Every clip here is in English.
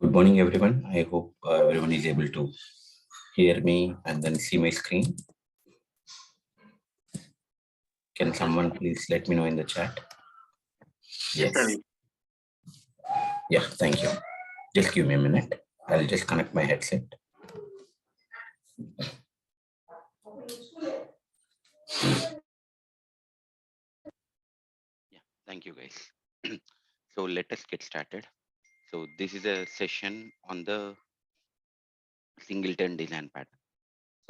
Good morning, everyone. I hope everyone is able to hear me and then see my screen. Can someone please let me know in the chat? Yes. Yeah, thank you. Just give me a minute. I'll just connect my headset. Yeah, thank you guys. So let us get started. So this is a session on the singleton design pattern.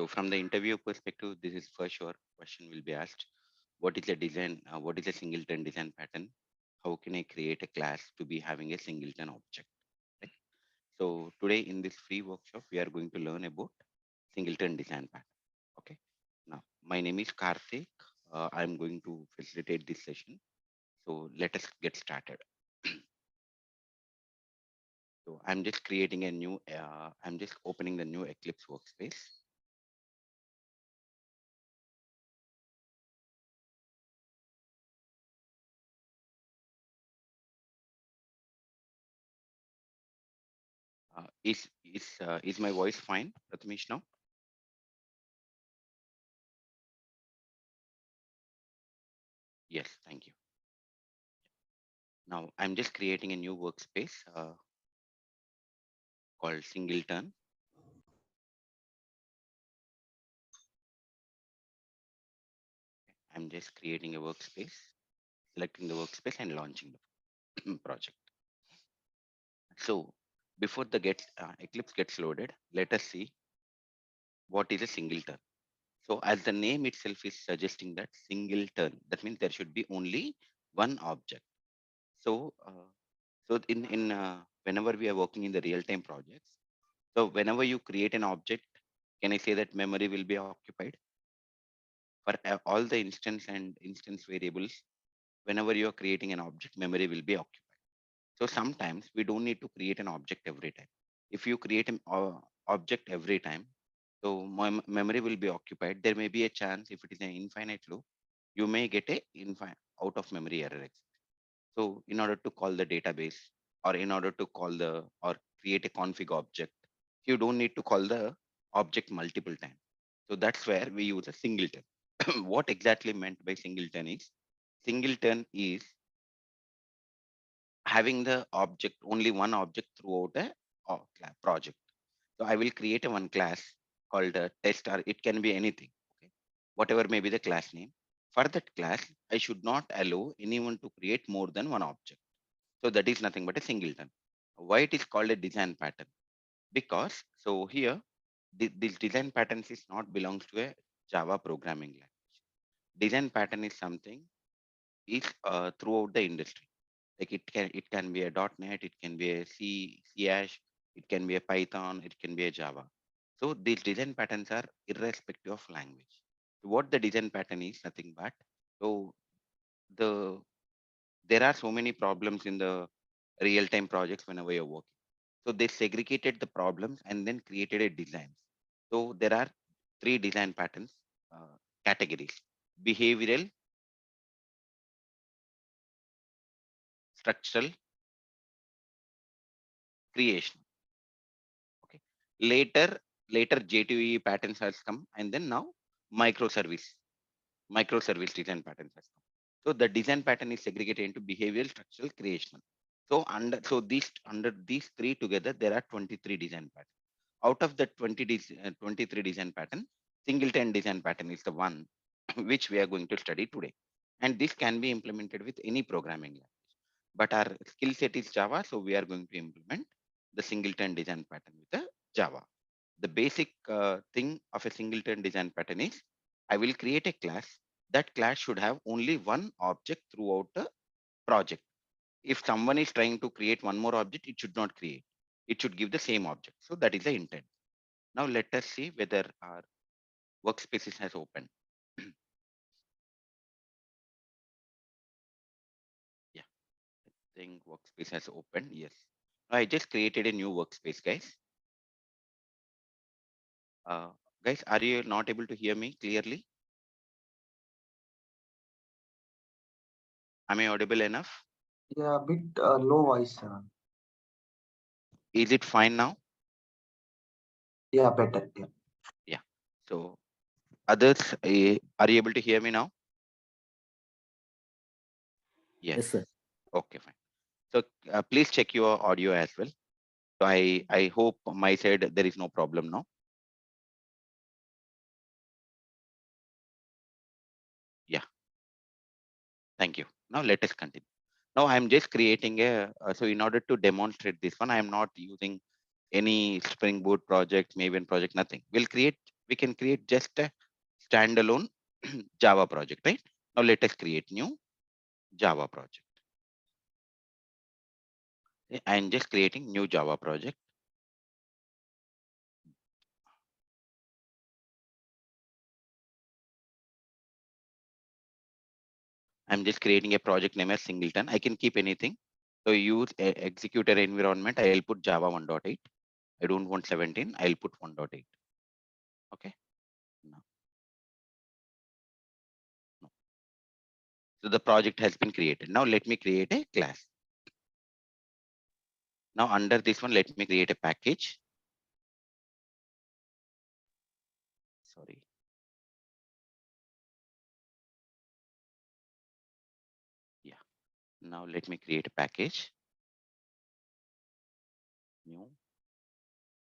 So from the interview perspective, this is for sure question will be asked. What is a design? What is a singleton design pattern? How can I create a class to be having a singleton object? Right? So today in this free workshop, we are going to learn about singleton design pattern. Okay. Now, my name is Karthik. I'm going to facilitate this session. So let us get started. So I'm just creating a new, I'm just opening the new Eclipse workspace. Is my voice fine, Prathamesh, now? Yes, thank you. Now I'm just creating a new workspace called Singleton. I'm just creating a workspace, selecting the workspace and launching the project. So before the Eclipse gets loaded, let us see what is a singleton. So as the name itself is suggesting that singleton, that means there should be only one object. So whenever we are working in the real-time projects, so whenever you create an object, can I say that memory will be occupied for all the instance and instance variables? Whenever you are creating an object, memory will be occupied. So sometimes we don't need to create an object every time. If you create an object every time, so my memory will be occupied. There may be a chance if it is an infinite loop, you may get a out of memory error. So in order to call the database or in order to call the or create a config object, you don't need to call the object multiple times. So that's where we use a singleton. What exactly meant by singleton is having the object, only one object throughout a project. So I will create a one class called a test, or it can be anything. Okay, whatever may be the class name. For that class, I should not allow anyone to create more than one object. So that is nothing but a singleton. Why it is called a design pattern? Because so here, this design patterns is not belongs to a Java programming language. Design pattern is something is throughout the industry. Like it can be a .NET, it can be a C hash, it can be a Python, it can be a Java. So these design patterns are irrespective of language. What the design pattern is nothing but so the there are so many problems in the real-time projects whenever you're working. So they segregated the problems and then created a design. So there are three design patterns categories: behavioral, structural, creation. Okay. Later, later J2E patterns has come, and then now microservice design patterns has come. So the design pattern is segregated into behavioral, structural, creational. So under these three together, there are 23 design patterns. Out of the 23 design pattern, singleton design pattern is the one which we are going to study today. And this can be implemented with any programming language. But our skill set is Java, so we are going to implement the singleton design pattern with the Java. The basic thing of a singleton design pattern is I will create a class. That class should have only one object throughout the project. If someone is trying to create one more object, it should not create. It should give the same object. So that is the intent. Now let us see whether our workspaces has opened. Yeah, I think workspace has opened. Yes. I just created a new workspace, guys. Uh, Guys, are you not able to hear me clearly? Am I audible enough? Yeah, a bit low voice. Is it fine now? Yeah, better. Yeah. Yeah. So others, are you able to hear me now? Yes. Yes, sir. Okay, fine. So please check your audio as well. So I hope my side there is no problem now. Yeah. Thank you. Now let us continue. Now I'm just creating a, so in order to demonstrate this one, I'm not using any Spring Boot project, Maven project, nothing. We can create just a standalone Java project, right? Now let us create new Java project. Okay, I'm just creating new Java project. I'm just creating a project name as Singleton. I can keep anything. So use a executor environment. I'll put Java 1.8. I don't want 17. I'll put 1.8. Okay. No. No. So the project has been created. Now let me create a class. Now under this one, let me create a package. Sorry. Yeah. Now let me create a package. New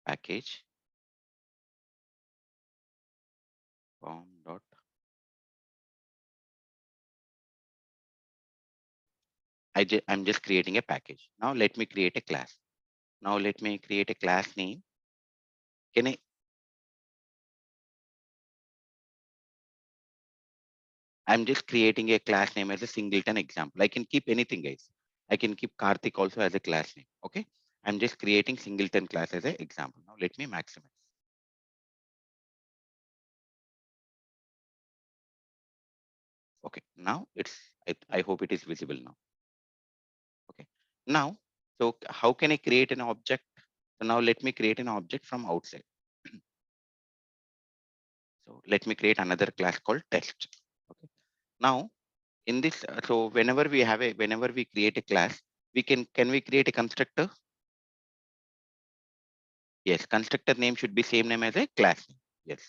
package. Form dot. I'm just creating a package. Now let me create a class. Now let me create a class name. Can I? I'm just creating a class name as a singleton example. I can keep anything, guys. I can keep Karthik also as a class name. Okay. I'm just creating singleton class as an example. Now let me maximize. Okay. Now I hope it is visible now. Okay. Now, so how can I create an object? So now let me create an object from outside. So let me create another class called test. Okay. Now in this, so whenever we create a class, can we create a constructor? Yes, constructor name should be same name as a class name. Yes.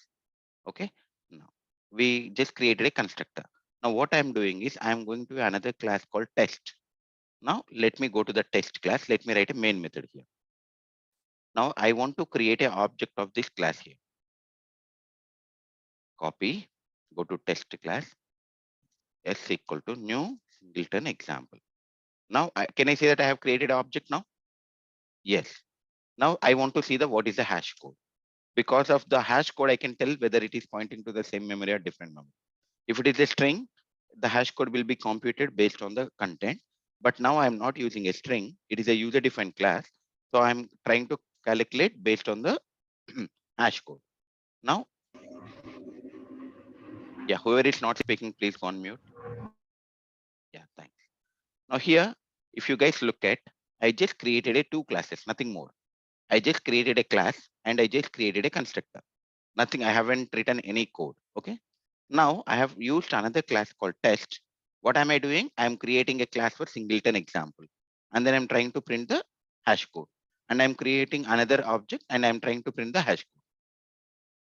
Okay. Now we just created a constructor. Now what I'm doing is I'm going to another class called test. Now let me go to the test class. Let me write a main method here. Now I want to create an object of this class here. Copy, go to test class, s equal to new singleton example. Now can I say that I have created an object now? Yes. Now I want to see the what is the hash code. Because of the hash code, I can tell whether it is pointing to the same memory or different memory. If it is a string, the hash code will be computed based on the content. But now I'm not using a string. It is a user-defined class. So I'm trying to calculate based on the hash code. Now, yeah, whoever is not speaking, please go on mute. Yeah, thanks. Now here, if you guys look at, I just created a two classes, nothing more. I just created a class and I just created a constructor. Nothing, I haven't written any code. Okay. Now I have used another class called test. What am I doing? I'm creating a class for singleton example. And then I'm trying to print the hash code. And I'm creating another object and I'm trying to print the hash code.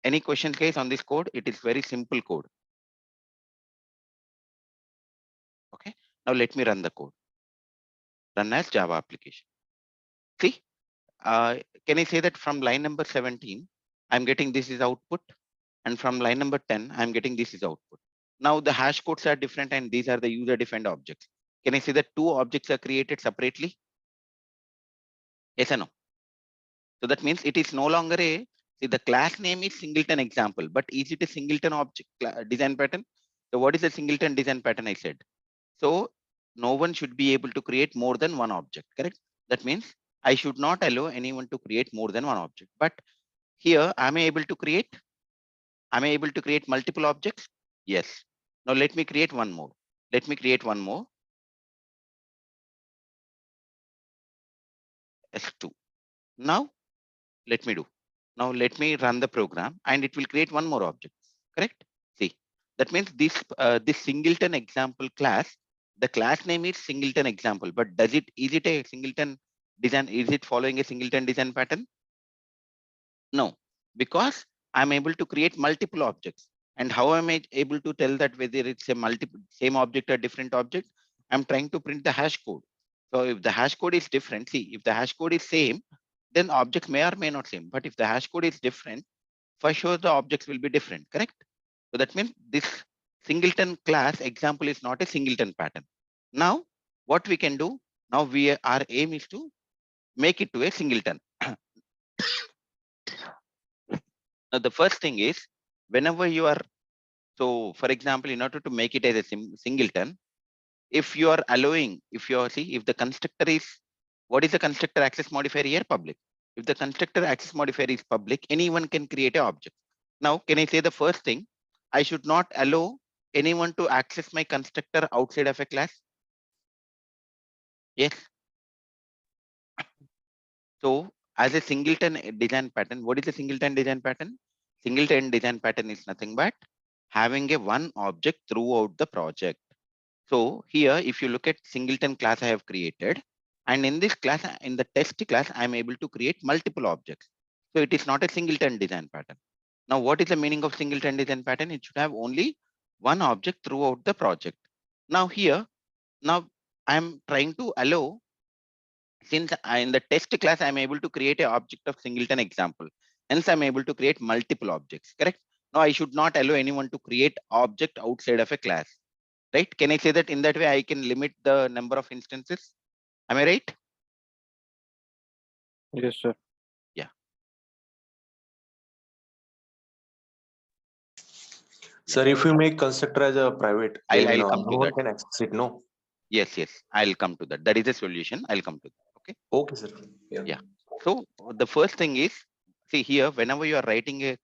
Any questions, guys, on this code? It is very simple code. Okay. Now let me run the code. Run as Java application. See, can I say that from line number 17, I'm getting this is output. And from line number 10, I'm getting this is output. Now the hash codes are different and these are the user defined objects. Can I say that two objects are created separately? Yes or no? So that means it is no longer a, see the class name is singleton example, but is it a singleton object design pattern? So what is a singleton design pattern I said? So no one should be able to create more than one object, correct? That means I should not allow anyone to create more than one object. But here, am I able to create? Am I able to create multiple objects? Yes. Now let me create one more. Let me create one more. S2. Now let me do. Now let me run the program and it will create one more object. Correct? See, that means this singleton example class, the class name is singleton example, but is it a singleton design, is it following a singleton design pattern? No, because I'm able to create multiple objects. And how am I able to tell that whether it's a multiple same object or different object? I'm trying to print the hash code. So if the hash code is different, see, if the hash code is same, then objects may or may not same. But if the hash code is different, for sure the objects will be different, correct? So that means this singleton class example is not a singleton pattern. Now, what we can do, now our aim is to make it to a singleton. Now, the first thing is, whenever you are, so for example, in order to make it as a singleton, if you are allowing, if you are, see, if the constructor is, what is the constructor access modifier here? Public. If the constructor access modifier is public, anyone can create an object. Now, can I say the first thing? I should not allow anyone to access my constructor outside of a class. Yes. So as a singleton design pattern, what is a singleton design pattern? Singleton design pattern is nothing but having a one object throughout the project. So here, if you look at singleton class I have created, and in this class, in the test class, I'm able to create multiple objects. So it is not a singleton design pattern. Now, what is the meaning of singleton design pattern? It should have only one object throughout the project. Now here, now I'm trying to allow, since in the test class, I'm able to create an object of singleton example. Hence, I'm able to create multiple objects, correct? Now, I should not allow anyone to create object outside of a class, right? Can I say that in that way, I can limit the number of instances? Am I right? Yes, sir. Yeah. Sir, if you make constructor as a private, I'll then come to no one that. can access it, no? Yes, I'll come to that. That is a solution. I'll come to that. Okay. Okay, sir. Yeah. So the first thing is, see here, whenever you are writing a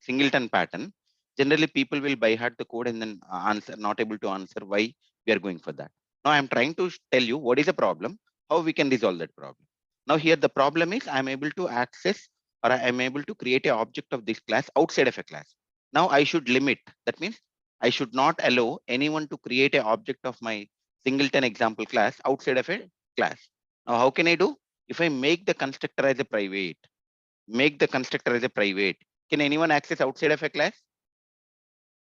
singleton pattern, generally people will by heart the code and then answer, not able to answer why we are going for that. Now I'm trying to tell you what is the problem, how we can resolve that problem. Now here the problem is I'm able to access, or I'm able to create an object of this class outside of a class. Now I should limit. That means I should not allow anyone to create an object of my singleton example class outside of a class. Now how can I do? If I make the constructor as a private, can anyone access outside of a class?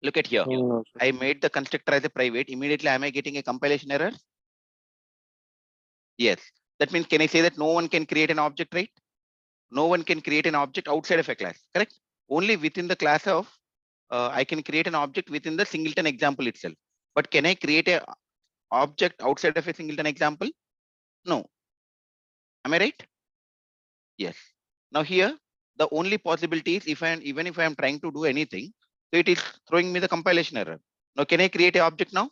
Look at here. No, sir. I made the constructor as a private. Immediately, am I getting a compilation error? Yes. That means, can I say that no one can create an object, right? No one can create an object outside of a class, correct? Only within the class of, I can create an object within the singleton example itself. But can I create a object outside of a singleton example? No. Am I right? Yes. Now here, the only possibility is even if I am trying to do anything, so it is throwing me the compilation error. Now, can I create an object now?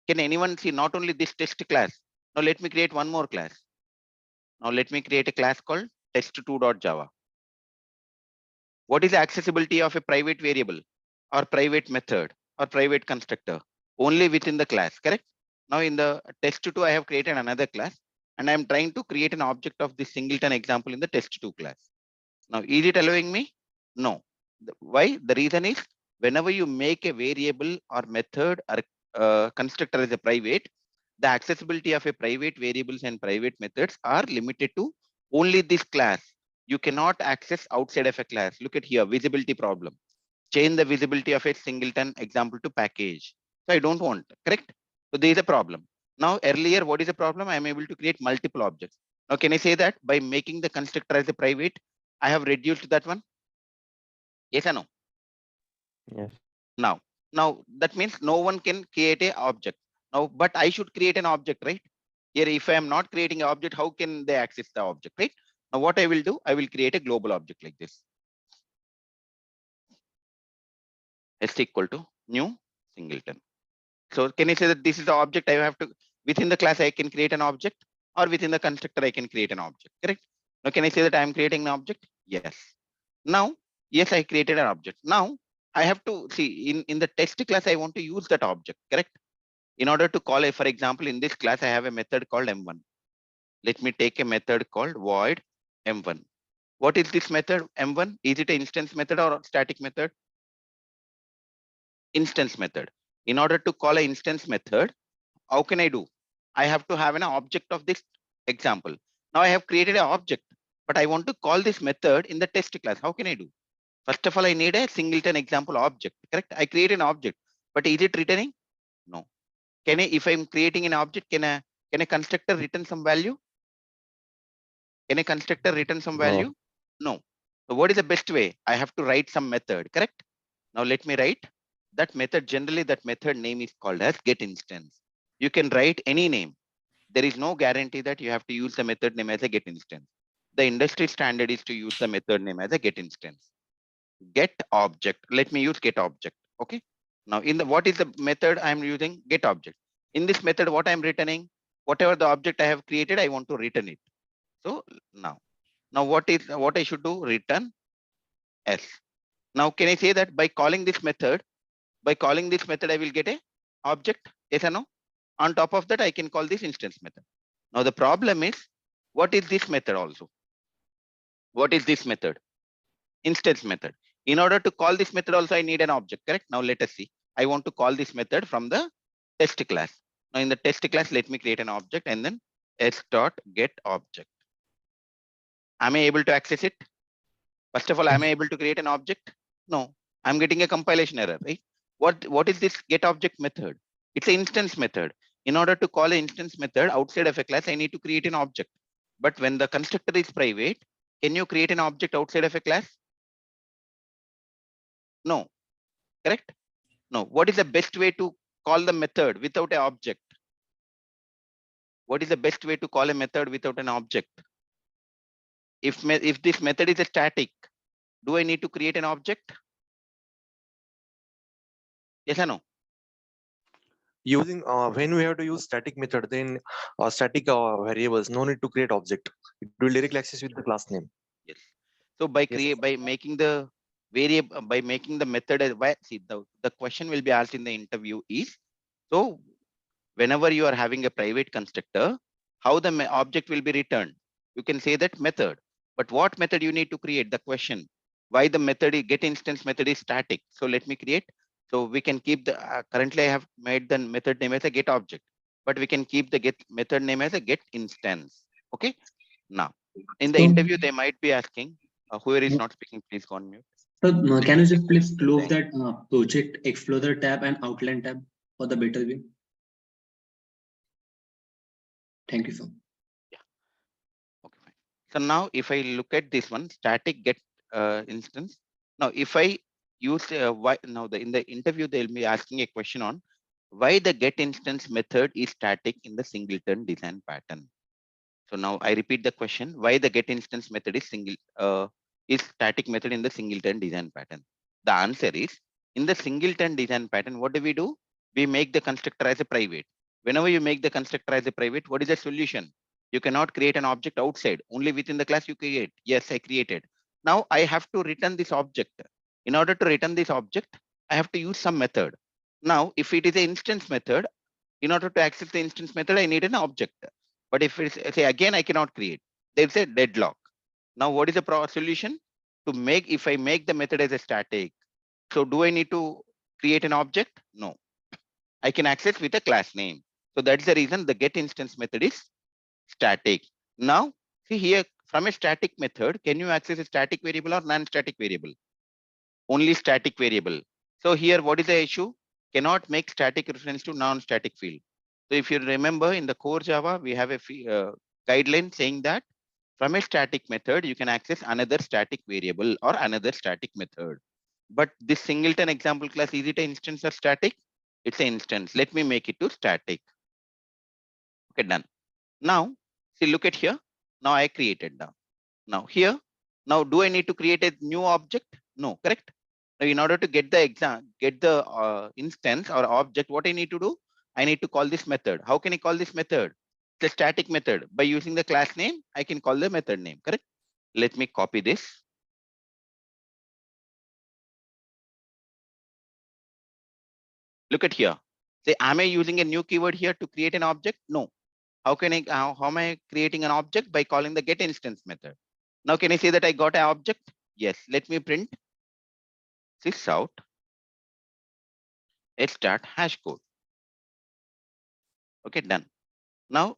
Can anyone see not only this test class? Now let me create one more class. Now let me create a class called test2.java. What is the accessibility of a private variable or private method or private constructor? Only within the class, correct? Now in the test2, I have created another class and I'm trying to create an object of this singleton example in the test2 class. Now, is it allowing me? No. Why? The reason is whenever you make a variable or method or constructor as a private, the accessibility of a private variables and private methods are limited to only this class. You cannot access outside of a class. Look at here, visibility problem. Change the visibility of a singleton example to package. So I don't want, correct? So there is a problem. Now earlier, what is the problem? I am able to create multiple objects. Now, can I say that by making the constructor as a private, I have reduced that one? Yes or no? Yes. Now that means no one can create a object. Now, but I should create an object, right? Here, if I am not creating an object, how can they access the object, right? Now, what I will do, I will create a global object like this. S equal to new singleton. So can I say that this is the object I have to, within the class, I can create an object, or within the constructor, I can create an object, correct? Now, can I say that I am creating an object? Yes. Now, yes, I created an object. Now, I have to see in the test class, I want to use that object, correct? In order to call, for example, in this class, I have a method called M1. Let me take a method called void M1. What is this method M1? Is it an instance method or a static method? Instance method. In order to call an instance method, how can I do? I have to have an object of this example. Now I have created an object, but I want to call this method in the test class. How can I do? First of all, I need a singleton example object, correct? I create an object, but is it returning? No. Can I, if I'm creating an object, can a constructor return some value? Can a constructor return some value? No. So what is the best way? I have to write some method, correct? Now let me write that method. Generally, that method name is called as get instance. You can write any name. There is no guarantee that you have to use the method name as a get instance. The industry standard is to use the method name as a get instance. Get object. Let me use get object. Okay. Now in the what is the method I'm using? Get object. In this method, what I'm returning, whatever the object I have created, I want to return it. So now what I should do? Return S. Now can I say that by calling this method, I will get a object? Yes or no? On top of that, I can call this instance method. Now the problem is, what is this method also? What is this method? Instance method. In order to call this method also, I need an object, correct? Now let us see. I want to call this method from the test class. Now in the test class, let me create an object and then s.get object. Am I able to access it? First of all, am I able to create an object? No, I'm getting a compilation error, right? What is this get object method? It's an instance method. In order to call an instance method outside of a class, I need to create an object. But when the constructor is private, can you create an object outside of a class? No, correct? No. What is the best way to call the method without an object? What is the best way to call a method without an object? If this method is a static, do I need to create an object? Yes or no? Using when we have to use static method, then static variables, no need to create object. It will directly access with the class name. Yes. So by Yes. by making the variable, by making the method as see the question will be asked in the interview is, so whenever you are having a private constructor, how the object will be returned? You can say that method, but what method you need to create? The question, why the method get instance method is static. So let me create. So we can keep the currently I have made the method name as a get object, but we can keep the get method name as a get instance. Okay. Now in the So, interview they might be asking, whoever is not speaking, please go on mute. so can you just please close that project Explorer tab and Outline tab for the better view? Thank you, sir. Okay, fine. So now if I look at this one, static get instance. Now if I use why now in the interview they'll be asking a question on why the get instance method is static in the singleton design pattern. So now I repeat the question, why the get instance method is static method in the singleton design pattern. The answer is, in the singleton design pattern, what do? We make the constructor as a private. Whenever you make the constructor as a private, what is the solution? You cannot create an object outside, only within the class you create. Yes, I created. Now I have to return this object. In order to return this object, I have to use some method. Now, if it is an instance method, in order to access the instance method, I need an object. But if it's say again, I cannot create. There's a deadlock. Now, what is the solution? To make, if I make the method as a static, so do I need to create an object? No. I can access with a class name. So that's the reason the get instance method is static. Now, see here, from a static method, can you access a static variable or non-static variable? Only static variable. So here, what is the issue? Cannot make static reference to non-static field. So if you remember in the core Java, we have a guideline saying that from a static method, you can access another static variable or another static method. But this singleton example class, is it an instance or static? It's an instance. Let me make it to static. Okay, done. Now, see, look at here. Now I created now. Now here, now do I need to create a new object? No, correct? Now in order to get the instance or object, what I need to do? I need to call this method. How can I call this method? It's a static method. By using the class name, I can call the method name, correct? Let me copy this. Look at here. Say, am I using a new keyword here to create an object? No. How am I creating an object? By calling the get instance method. Now, can I say that I got an object? Yes. Let me print this out. Let's start hash code. Okay, done. Now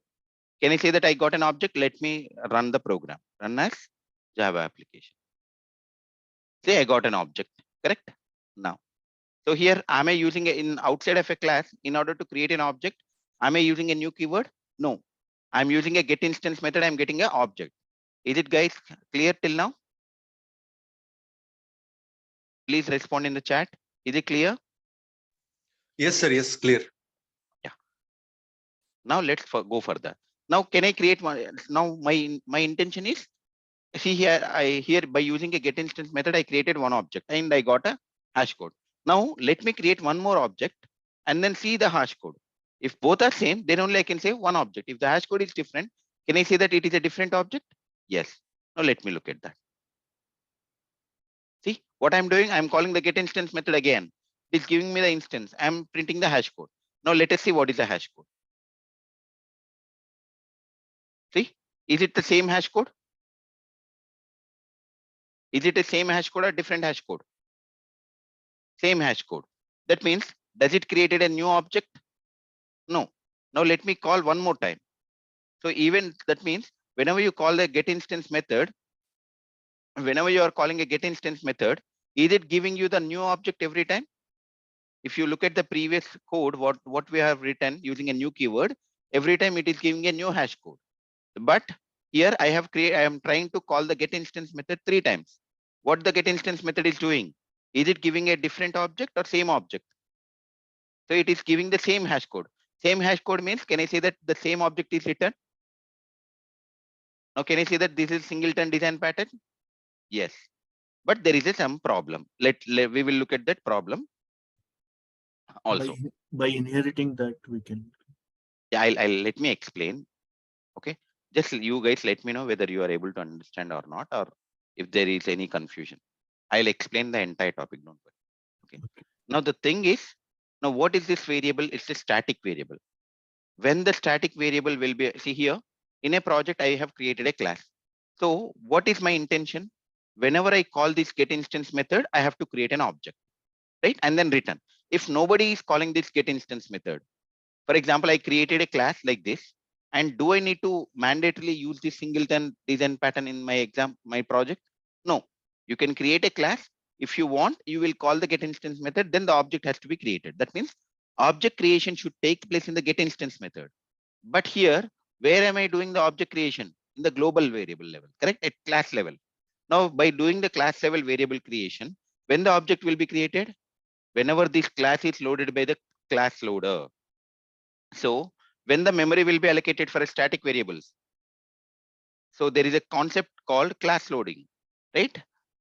Can I say that I got an object? Let me run the program. Run as Java application. Say I got an object, correct? Now, so here, am I using in outside of a class in order to create an object? Am I using a new keyword? No. I'm using a get instance method. I'm getting an object. Is it, guys, clear till now? Please respond in the chat. Is it clear? Yes, sir. Yes, clear. Yeah. Now let's go further. Now, can I create one? Now my intention is, see here, here by using a get instance method, I created one object and I got a hash code. Now let me create one more object and then see the hash code. If both are same, then only I can say one object. If the hash code is different, can I say that it is a different object? Yes. Now let me look at that. See what I'm doing? I'm calling the get instance method again. It is giving me the instance. I'm printing the hash code. Now let us see what is the hash code. See, is it the same hash code? Is it the same hash code or different hash code? Same hash code. That means, does it created a new object? No. Now let me call one more time. So even that means whenever you call the get instance method, whenever you are calling a get instance method, is it giving you the new object every time? If you look at the previous code, what we have written using a new keyword, every time it is giving a new hash code. But here I am trying to call the get instance method 3 times. What the get instance method is doing? Is it giving a different object or same object? So it is giving the same hash code. Same hash code means, can I say that the same object is returned? Now, can I say that this is singleton design pattern? Yes, but there is some problem. We will look at that problem also. By inheriting that, we can. Yeah, I'll let me explain. Okay, just you guys let me know whether you are able to understand or not, or if there is any confusion. I'll explain the entire topic. Don't worry. Okay. Now the thing is, now what is this variable? It's a static variable. When the static variable will be, see here, in a project, I have created a class. So what is my intention? Whenever I call this get instance method, I have to create an object, right? And then return. If nobody is calling this get instance method, for example, I created a class like this, and do I need to mandatorily use this singleton design pattern in my project? No, you can create a class. If you want, you will call the get instance method, then the object has to be created. That means object creation should take place in the get instance method. But here, where am I doing the object creation? In the global variable level, correct? At class level. Now, by doing the class level variable creation, when the object will be created? Whenever this class is loaded by the class loader. So when the memory will be allocated for a static variables. So there is a concept called class loading, right?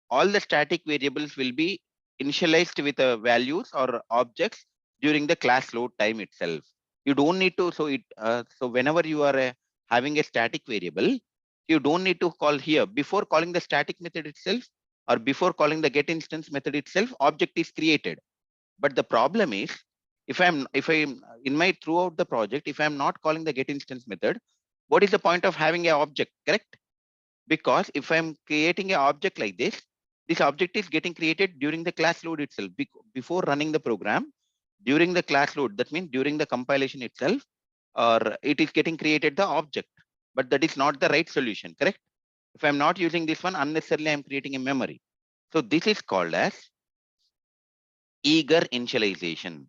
All the static variables will be initialized with values or objects during the class load time itself. You don't need to, so whenever you are having a static variable, you don't need to call here before calling the static method itself, or before calling the get instance method itself, object is created. But the problem is, if I'm in my throughout the project, if I'm not calling the get instance method, what is the point of having an object, correct? Because if I'm creating an object like this object is getting created during the class load itself, before running the program, during the class load, that means during the compilation itself, or it is getting created the object, but that is not the right solution, correct? If I'm not using this one, unnecessarily I'm creating a memory. So this is called as eager initialization.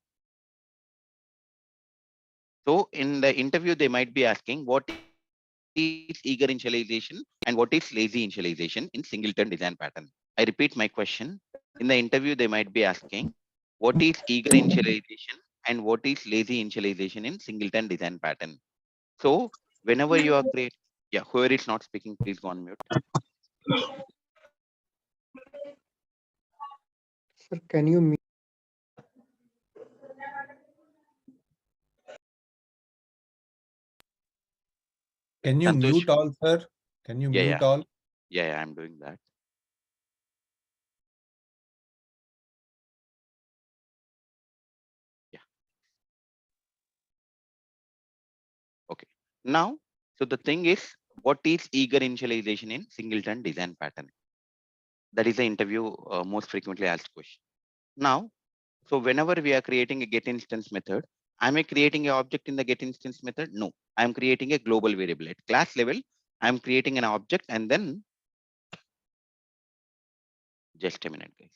So in the interview, they might be asking what is eager initialization and what is lazy initialization in singleton design pattern. I repeat my question. In the interview, they might be asking what is eager initialization and what is lazy initialization in singleton design pattern. So whenever you are create, yeah, whoever is not speaking, please go on mute. Sir, can you mute? Can you Santosh? mute all, sir? Can you mute all? Yeah, I'm doing that. Yeah. Okay. Now, so the thing is, what is eager initialization in singleton design pattern? That is the interview most frequently asked question. Now, so whenever we are creating a get instance method, am I creating an object in the get instance method? No, I'm creating a global variable. At class level, I'm creating an object, and then just a minute, guys.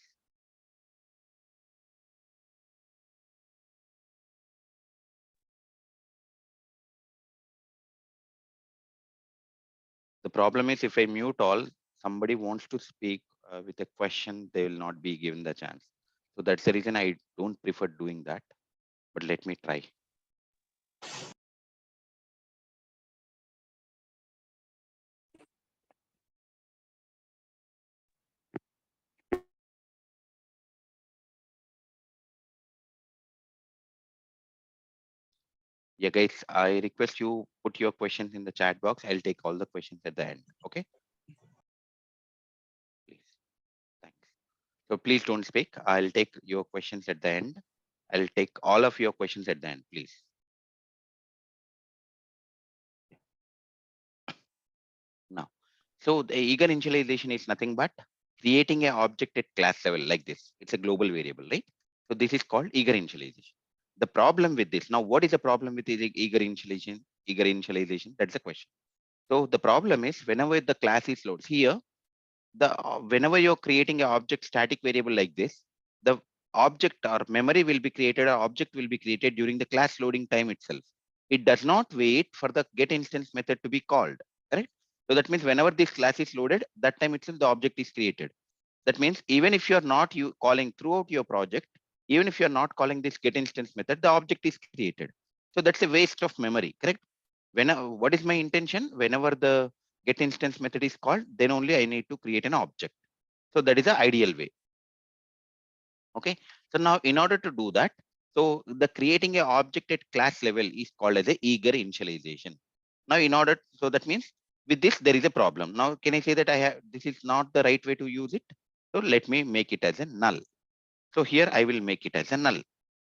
The problem is if I mute all, somebody wants to speak with a question, they will not be given the chance. So that's the reason I don't prefer doing that. But let me try. Yeah, guys, I request you put your questions in the chat box. I'll take all the questions at the end. Okay. Please. Thanks. So please don't speak. I'll take your questions at the end. I'll take all of your questions at the end, please. Now, so the eager initialization is nothing but creating an object at class level like this. It's a global variable, right? So this is called eager initialization. The problem with this, now what is the problem with eager initialization? Eager initialization, that's the question. So the problem is whenever the class is loaded here, whenever you're creating an object static variable like this, the object or memory will be created, or object will be created during the class loading time itself. It does not wait for the get instance method to be called, correct? So that means whenever this class is loaded, that time itself the object is created. That means even if you're not calling throughout your project, even if you're not calling this get instance method, the object is created. So that's a waste of memory, correct? What is my intention? Whenever the get instance method is called, then only I need to create an object. So that is the ideal way. Okay. So now in order to do that, so the creating an object at class level is called as a eager initialization. Now in order, so that means with this, there is a problem. Now, can I say that this is not the right way to use it? So let me make it as a null. So here I will make it as a null.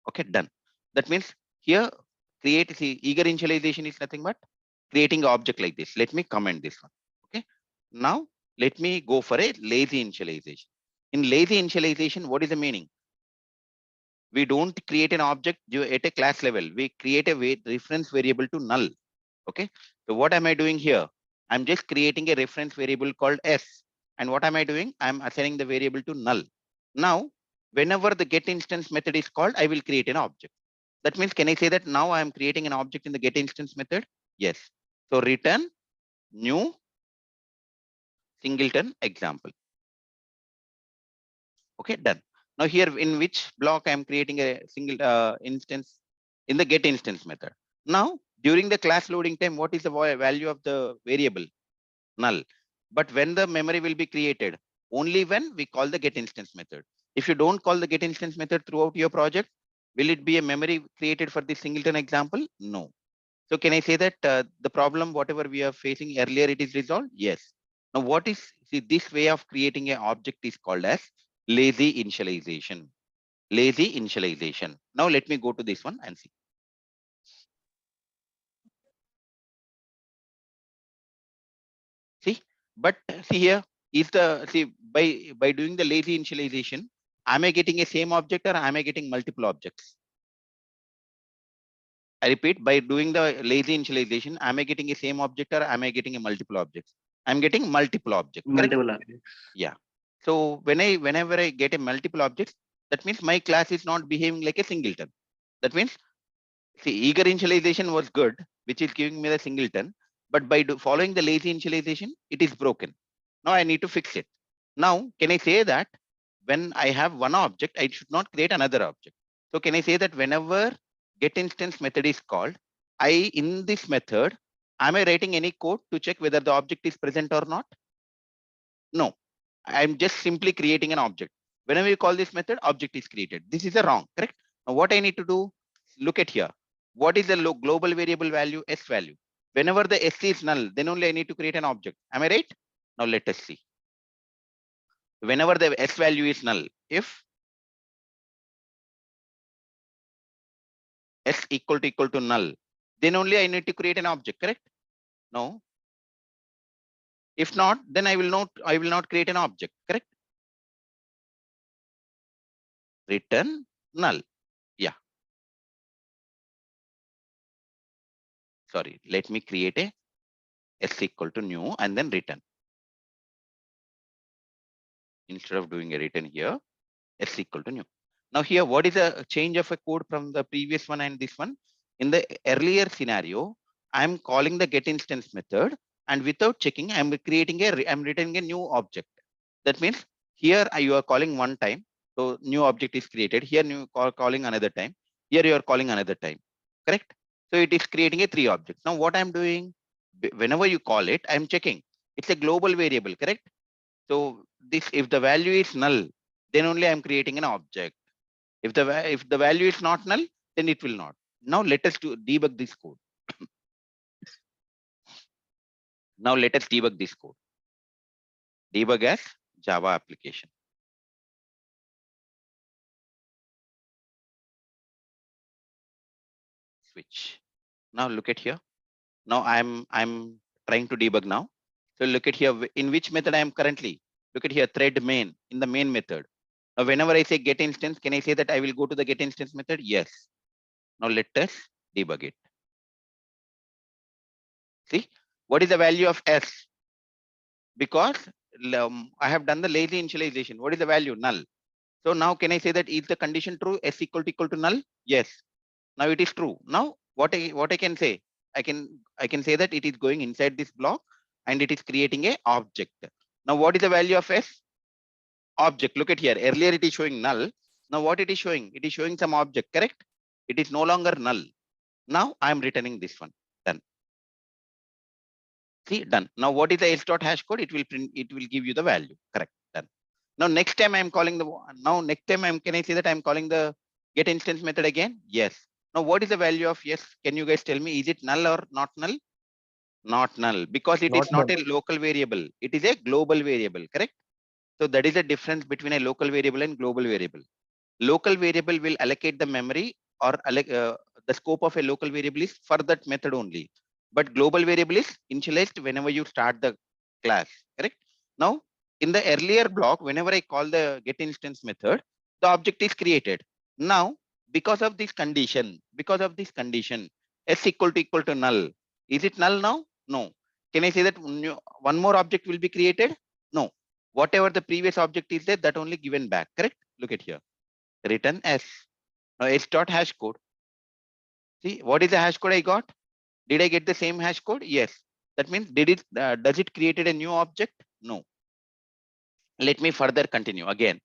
Okay, done. That means here eager initialization is nothing but creating an object like this. Let me comment this one. Okay. Now let me go for a lazy initialization. In lazy initialization, what is the meaning? We don't create an object at a class level. We create a reference variable to null. Okay. So what am I doing here? I'm just creating a reference variable called s. And what am I doing? I'm assigning the variable to null. Now, whenever the get instance method is called, I will create an object. That means, can I say that now I'm creating an object in the get instance method? Yes. So return new singleton example. Okay, done. Now here in which block I'm creating a single instance in the get instance method. Now during the class loading time, what is the value of the variable? Null. But when the memory will be created? Only when we call the get instance method. If you don't call the get instance method throughout your project, will it be a memory created for this singleton example? No. So can I say that the problem, whatever we are facing earlier, it is resolved? Yes. Now what is, see, this way of creating an object is called as lazy initialization. Lazy initialization. Now let me go to this one and see. See, but see here is by doing the lazy initialization, am I getting a same object or am I getting multiple objects? I repeat, by doing the lazy initialization, am I getting a same object or am I getting a multiple objects? I'm getting multiple objects. Multiple objects. Yeah. So whenever I get a multiple objects, that means my class is not behaving like a singleton. That means, see, eager initialization was good, which is giving me the singleton, but by following the lazy initialization, it is broken. Now I need to fix it. Now, can I say that when I have one object, I should not create another object? So can I say that whenever get instance method is called, in this method, am I writing any code to check whether the object is present or not? No, I'm just simply creating an object. Whenever you call this method, object is created. This is a wrong, correct? Now what I need to do, look at here. What is the global variable value? S value. Whenever the S is null, then only I need to create an object. Am I right? Now let us see. Whenever the S value is null, if S equal to null, then only I need to create an object, correct? No. If not, then I will not create an object, correct? Return null. Yeah. sorry, let me create a s equal to new and then return. Instead of doing a return here, s equal to new. Now here, what is a change of a code from the previous one and this one? In the earlier scenario, I'm calling the get instance method, and without checking, I'm returning a new object. That means here you are calling one time, so new object is created. Here you calling another time. Here you are calling another time. Correct? So it is creating a 3 objects. Now what I'm doing, whenever you call it, I'm checking. It's a global variable, correct? So this, if the value is null, then only I'm creating an object. If the value is not null, then it will not. Now let us debug this code. Now let us debug this code. Debug as Java application. Switch. Now look at here. Now I'm trying to debug now. So look at here, in which method I am currently. Look at here, thread main, in the main method. Now whenever I say get instance, can I say that I will go to the get instance method? Yes. Now let us debug it. See, what is the value of s? Because I have done the lazy initialization. What is the value? Null. So now can I say that is the condition true? S equal to null? Yes. Now it is true. Now what I can say? I can say that it is going inside this block and it is creating a object. Now what is the value of s? Object. Look at here. Earlier it is showing null. Now what it is showing? It is showing some object, correct? It is no longer null. Now I am returning this one. Done. See, done. Now what is the s dot hash code? It will print, it will give you the value. Correct. Done. Now next time I'm calling can I say that I'm calling the get instance method again? Yes. Now what is the value of yes? Can you guys tell me? Is it null or not null? Not null, because it is not a local variable. It is a global variable, correct? So that is the difference between a local variable and global variable. Local variable will allocate the memory, or the scope of a local variable is for that method only. But global variable is initialized whenever you start the class, correct? Now, in the earlier block, whenever I call the get instance method, the object is created. Now, because of this condition, s equal to null, is it null now? No. Can I say that one more object will be created? No. Whatever the previous object is there, that only given back, correct? Look at here. Return s. Now s dot hash code. See, what is the hash code I got? Did I get the same hash code? Yes. That means does it created a new object? No. Let me further continue again.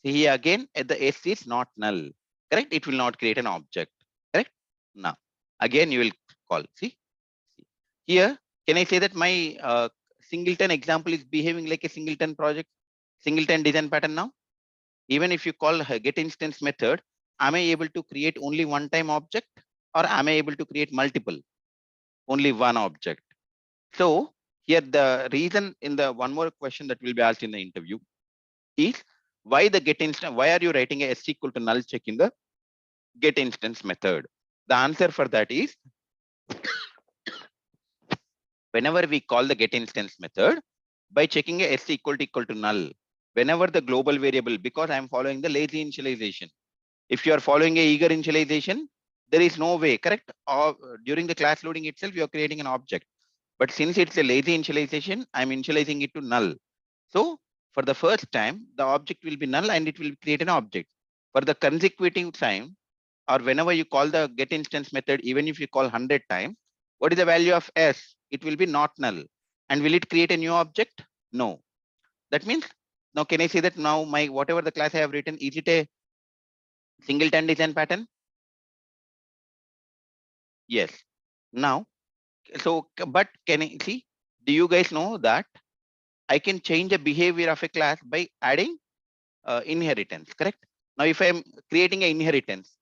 See here again, the s is not null, correct? It will not create an object, correct? Now, again you will call. See here, can I say that my Singleton example is behaving like a Singleton project, Singleton design pattern now? Even if you call get instance method, am I able to create only one time object, or am I able to create multiple? Only one object. So here the reason, in the one more question that will be asked in the interview is, why the get instance, why are you writing a s equal to null check in the get instance method? The answer for that is, whenever we call the get instance method, by checking a s equal to null, whenever the global variable, because I'm following the lazy initialization. If you are following a eager initialization, there is no way, correct? Or during the class loading itself, you are creating an object. But since it's a lazy initialization, I'm initializing it to null. So for the first time, the object will be null and it will create an object. For the consecutive time, or whenever you call the get instance method, even if you call 100 times, what is the value of s? It will be not null. And will it create a new object? No. That means, now can I say that now my whatever the class I have written, is it a Singleton design pattern? Yes. Now, so, but can I see, do you guys know that I can change the behavior of a class by adding inheritance, correct? Now, if I'm creating an inheritance,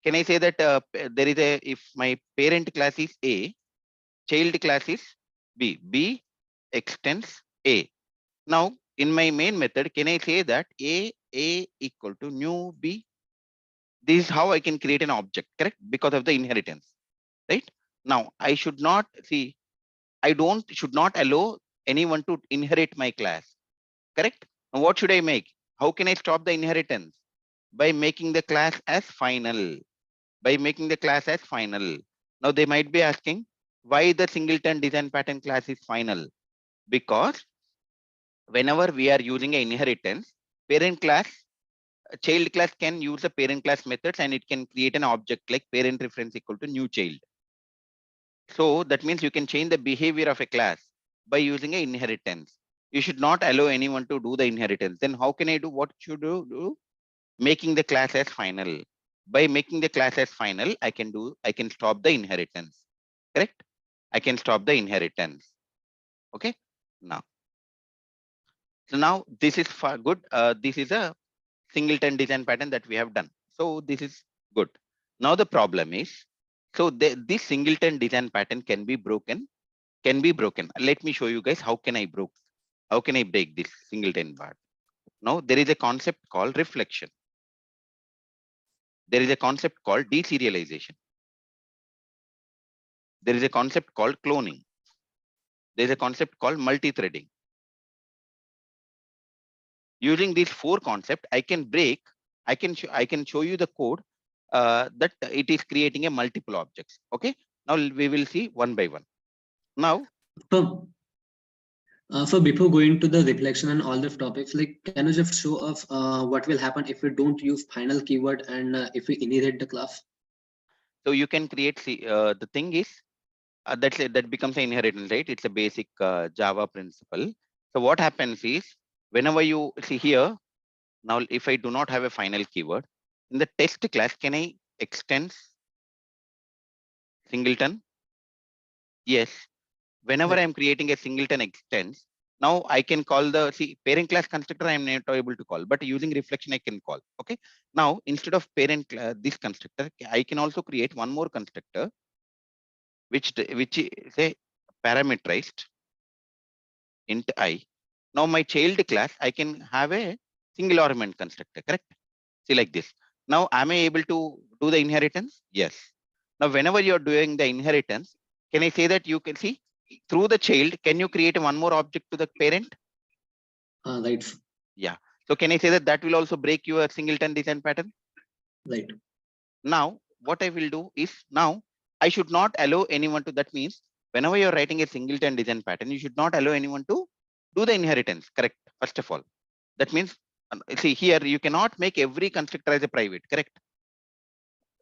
can I say that there is a, if my parent class is A, child class is B, B extends A. Now, in my main method, can I say that A equal to new B? This is how I can create an object, correct? Because of the inheritance, right? Now, I should not see, should not allow anyone to inherit my class, correct? Now, what should I make? How can I stop the inheritance? By making the class as final. By making the class as final. Now they might be asking, Why the singleton design pattern class is final? Because whenever we are using an inheritance, parent class, child class can use the parent class methods and it can create an object like parent reference equal to new child. So that means you can change the behavior of a class by using an inheritance. You should not allow anyone to do the inheritance. Then how can I do? What should you do? Making the class as final. By making the class as final, I can stop the inheritance. Correct? I can stop the inheritance. Okay. Now, so now this is for good. This is a singleton design pattern that we have done. So this is good. Now the problem is, so this singleton design pattern can be broken. Let me show you guys how can I break this singleton part. Now there is a concept called reflection. There is a concept called deserialization. There is a concept called cloning. There is a concept called multi-threading. Using these 4 concepts, I can show you the code that it is creating a multiple objects. Okay. Now we will see one by one. Now, so before going to the reflection and all the topics, like, can you just show us what will happen if we don't use final keyword and if we inherit the class? So you can create, the thing is, that becomes an inheritance, right? It's a basic Java principle. So what happens is, whenever you see here, now if I do not have a final keyword, in the test class, can I extend singleton? Yes. Whenever I'm creating a singleton extends, now I can call the parent class constructor. I'm not able to call, but using reflection I can call. Okay. Now instead of this constructor, I can also create one more constructor, which is a parameterized int I. Now my child class, I can have a single argument constructor. Correct. See, like this. Now am I able to do the inheritance? Yes. Now whenever you're doing the inheritance, can I say that you can see through the child, can you create one more object to the parent? Right. Yeah. So can I say that will also break your singleton design pattern? Right. Now, what I will do is, now I should not allow anyone to, that means whenever you're writing a singleton design pattern, you should not allow anyone to do the inheritance. Correct. First of all, that means, see here, you cannot make every constructor as a private. Correct.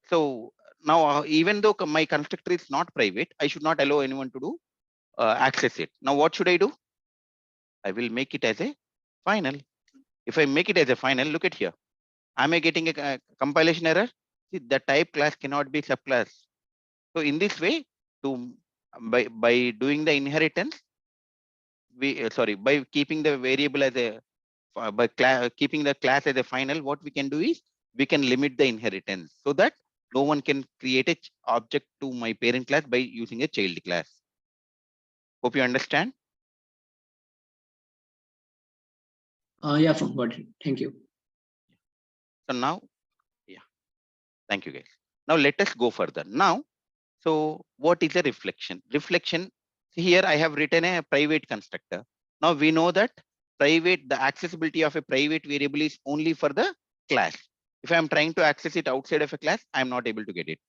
So now, even though my constructor is not private, I should not allow anyone to do access it. Now, what should I do? I will make it as a final. If I make it as a final, look at here. Am I getting a compilation error? See, the type class cannot be subclass. So in this way, by doing the inheritance, by keeping the variable as a keeping the class as a final, what we can do is we can limit the inheritance so that no one can create a object to my parent class by using a child class. Hope you understand. Yeah, got it. Thank you. So now, yeah, thank you guys. Now let us go further. Now, so what is a reflection? Reflection, here I have written a private constructor. Now we know that the accessibility of a private variable is only for the class. If I'm trying to access it outside of a class, I'm not able to get it.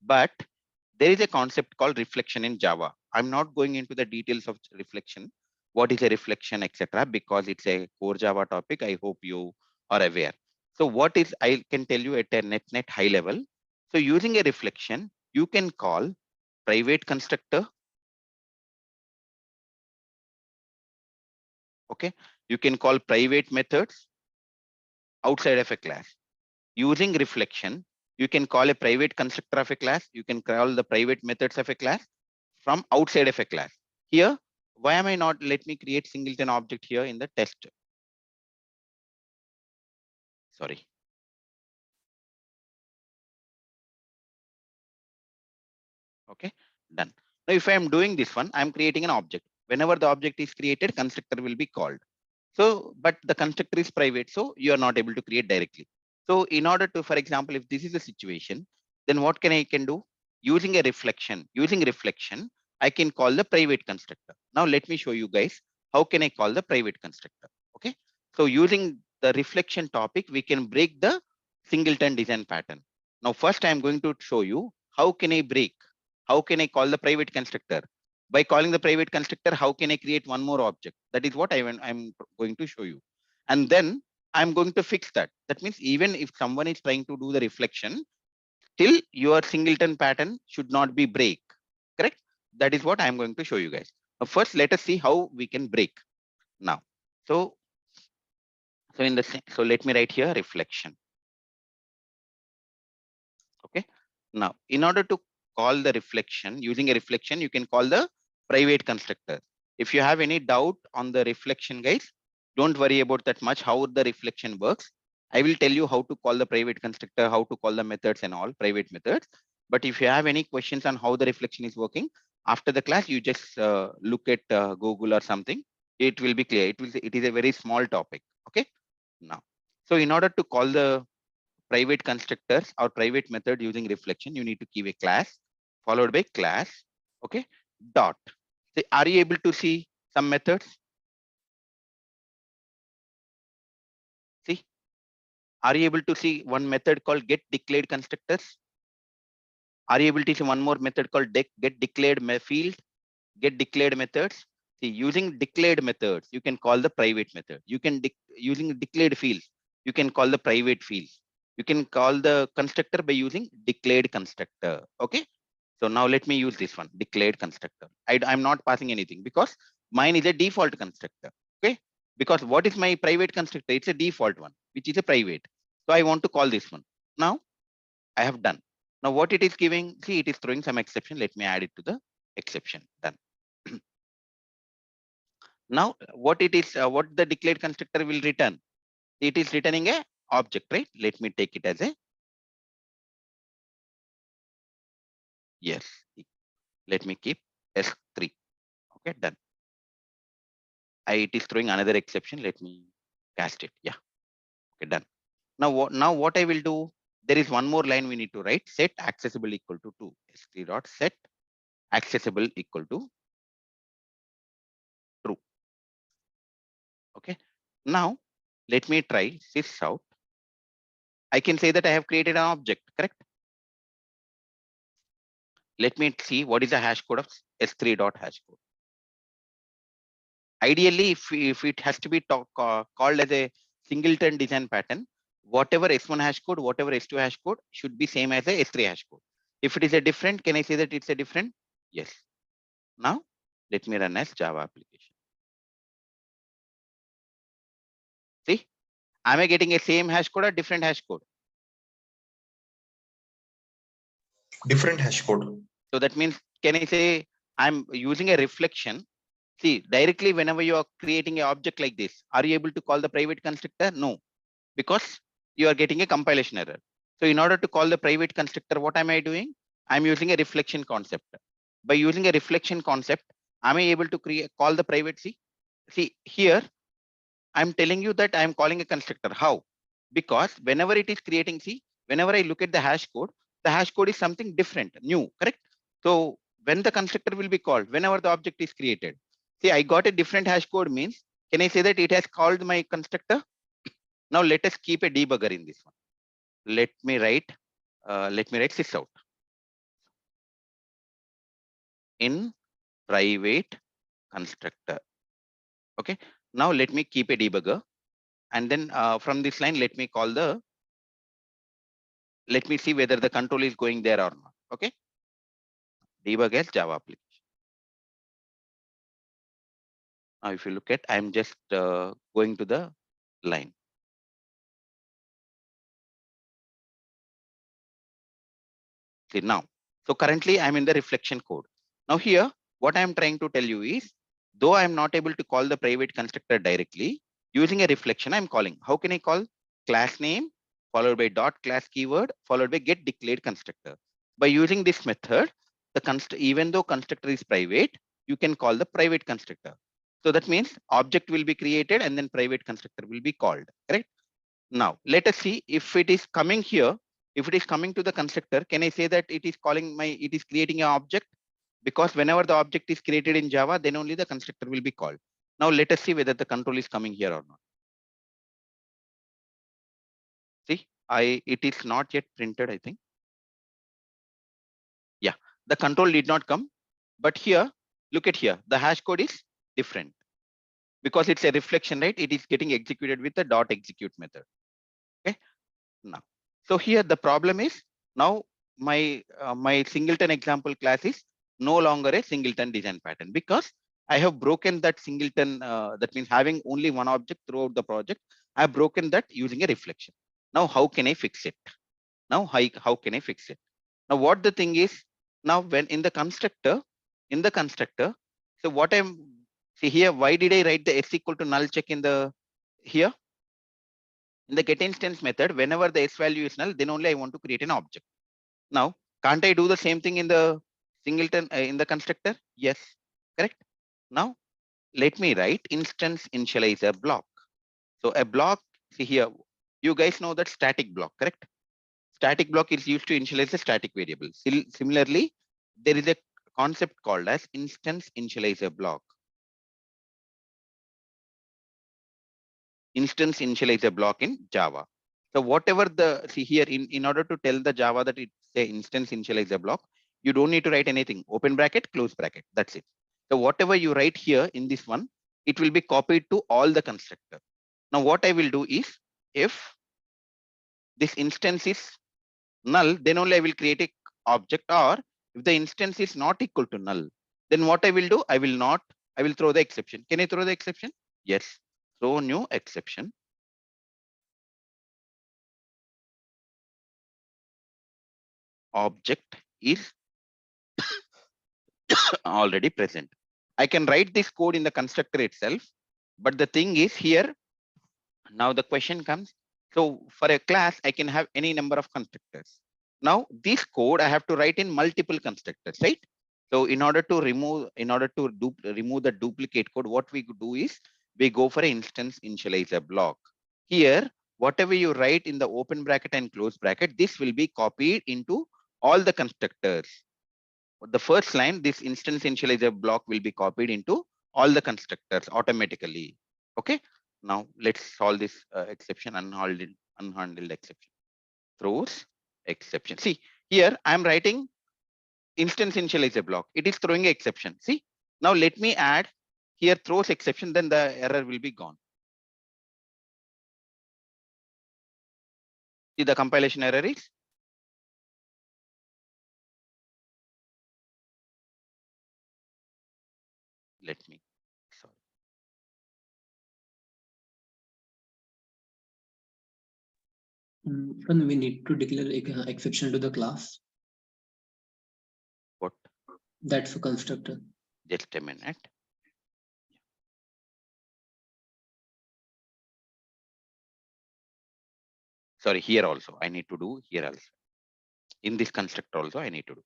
But there is a concept called reflection in Java. I'm not going into the details of reflection, what is a reflection, etc., because it's a core Java topic. I hope you are aware. So what is, I can tell you at a net high level. So using a reflection, you can call private constructor. Okay. You can call private methods outside of a class. Using reflection, you can call a private constructor of a class. You can call the private methods of a class from outside of a class. Here, why am I not, let me create singleton object here in the test. Sorry. Okay, done. Now, if I am doing this one, I'm creating an object. Whenever the object is created, constructor will be called. So, but the constructor is private, so you are not able to create directly. So in order to, for example, if this is a situation, then what I can do? Using reflection, I can call the private constructor. Now let me show you guys how can I call the private constructor. Okay. So using the reflection topic, we can break the singleton design pattern. Now first I'm going to show you how can I break how can I call the private constructor? By calling the private constructor, how can I create one more object? That is what I'm going to show you. And then I'm going to fix that. That means even if someone is trying to do the reflection, still your singleton pattern should not be break. Correct? That is what I'm going to show you guys. First, let us see how we can break now. So let me write here reflection. Okay. Now, in order to call the reflection, using a reflection, you can call the private constructor. If you have any doubt on the reflection, guys, don't worry about that much, how the reflection works. I will tell you how to call the private constructor, how to call the methods and all private methods. But if you have any questions on how the reflection is working, after the class, you just look at Google or something. It will be clear. It is a very small topic. Okay. Now, so in order to call the private constructors or private method using reflection, you need to give a class followed by class. Okay. Dot. So are you able to see some methods? See, are you able to see one method called get declared constructors? Are you able to see one more method called get declared field, get declared methods? See, using declared methods, you can call the private method. You can using declared fields, you can call the private fields. You can call the constructor by using declared constructor. Okay. So now let me use this one, declared constructor. I'm not passing anything because mine is a default constructor. Okay. Because what is my private constructor? It's a default one, which is a private. So I want to call this one. Now I have done. Now what it is giving, see, it is throwing some exception. Let me add it to the exception. Done. Now what it is, what the declared constructor will return? It is returning a object, right? Let me take it as a, yes. Let me keep S3. Okay, done. It is throwing another exception. Let me cast it. Yeah. Okay, done. Now what I will do, there is one more line we need to write. Set accessible equal to 2. S3 dot set accessible equal to true. Okay. Now let me try this out. I can say that I have created an object, correct? Let me see what is the hash code of S3 dot hash code. Ideally, if it has to be called as a singleton design pattern, whatever S1 hash code, whatever S2 hash code should be same as a S3 hash code. If it is a different, can I say that it's a different? Yes. Now, let me run as Java application. See, am I getting a same hash code or different hash code? Different hash code. So that means, can I say I'm using a reflection? See, directly whenever you are creating an object like this, are you able to call the private constructor? No, because you are getting a compilation error. So in order to call the private constructor, what am I doing? I'm using a reflection concept. By using a reflection concept, am I able to call the private? See here, I'm telling you that I'm calling a constructor. How? Because whenever it is creating, see, whenever I look at the hash code is something different, new, correct? So when the constructor will be called, whenever the object is created, see, I got a different hash code means, can I say that it has called my constructor? Now let us keep a debugger in this one. Let me write this out. In private constructor. Okay. Now let me keep a debugger. And then from this line, let me see whether the control is going there or not. Okay. Debug as Java application. Now, if you look at, I'm just going to the line. See now. So currently I'm in the reflection code. Now here, what I'm trying to tell you is, though I'm not able to call the private constructor directly, using a reflection, I'm calling. How can I call? Class name followed by dot class keyword followed by get declared constructor. By using this method, even though constructor is private, you can call the private constructor. So that means object will be created and then private constructor will be called. Correct? Now let us see if it is coming here. If it is coming to the constructor, can I say that it is creating an object? Because whenever the object is created in Java, then only the constructor will be called. Now let us see whether the control is coming here or not. See, it is not yet printed, I think. Yeah, the control did not come. But here, look at here, the hash code is different because it's a reflection, right? It is getting executed with the dot execute method. Okay. Now, so here the problem is now my my singleton example class is no longer a singleton design pattern because I have broken that singleton. That means having only one object throughout the project. I have broken that using a reflection. Now, how can I fix it? Now, how can I fix it? Now, what the thing is now when in the constructor, so what I'm see here, why did I write the s equal to null check in the here? In the get instance method, whenever the s value is null, then only I want to create an object. Now, can't I do the same thing in the singleton in the constructor? Yes, correct. Now, let me write instance initializer block. So a block, see here, you guys know that static block, correct? Static block is used to initialize the static variable. Similarly, there is a concept called as instance initializer block. Instance initializer block in Java. So whatever the, see here, in order to tell the Java that it's a instance initializer block, you don't need to write anything, open bracket, close bracket, that's it. So whatever you write here in this one, it will be copied to all the constructor. Now what I will do is, if this instance is null, then only I will create a object, or if the instance is not equal to null, then what I will do, I will throw the exception. Can I throw the exception? Yes. Throw new exception. Object is already present. I can write this code in the constructor itself, but the thing is here, now the question comes, so for a class, I can have any number of constructors. Now this code I have to write in multiple constructors, right? So in order to remove the duplicate code, what we do is we go for an instance initializer block. Here, whatever you write in the open bracket and close bracket, this will be copied into all the constructors. The first line, this instance initializer block will be copied into all the constructors automatically. Okay. Now let's solve this exception, unhandled exception. Throws exception. See here, I'm writing instance initializer block. It is throwing an exception. See, now let me add here throws exception, then the error will be gone. See, the compilation error is sorry. Then we need to declare exception to the class. What? That's a constructor. Just a minute. Sorry, here also I need to do here also. In this constructor also I need to do.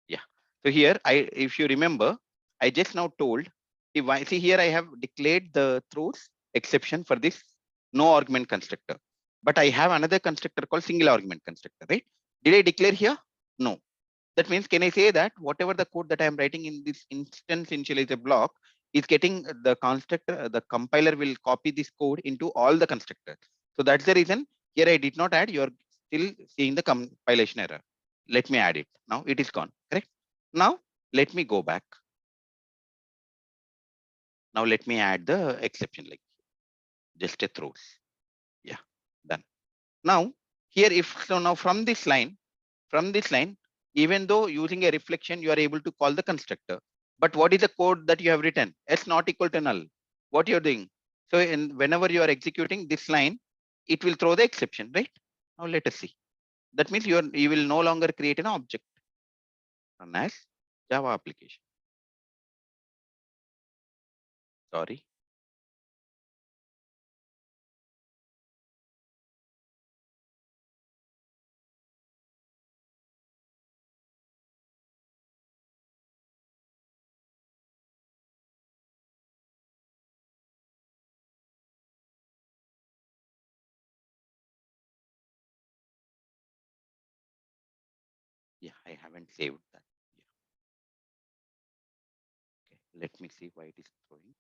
Yeah. So here if you remember, I just now told, see here I have declared the throws exception for this no argument constructor, but I have another constructor called single argument constructor, right? Did I declare here? No. That means, can I say that whatever the code that I am writing in this instance initializer block is getting the constructor, the compiler will copy this code into all the constructors. So that's the reason here I did not add, you're still seeing the compilation error. Let me add it. Now it is gone, correct? Now let me go back. Now let me add the exception, like just a throws. Yeah, done. Now here, if so, now from this line, even though using a reflection, you are able to call the constructor. But what is the code that you have written? S not equal to null. What you're doing? So whenever you are executing this line, it will throw the exception, right? Now let us see. That means you will no longer create an object. Run as Java application. Sorry. Yeah, I haven't saved that. Yeah. Okay, let me see why it is throwing.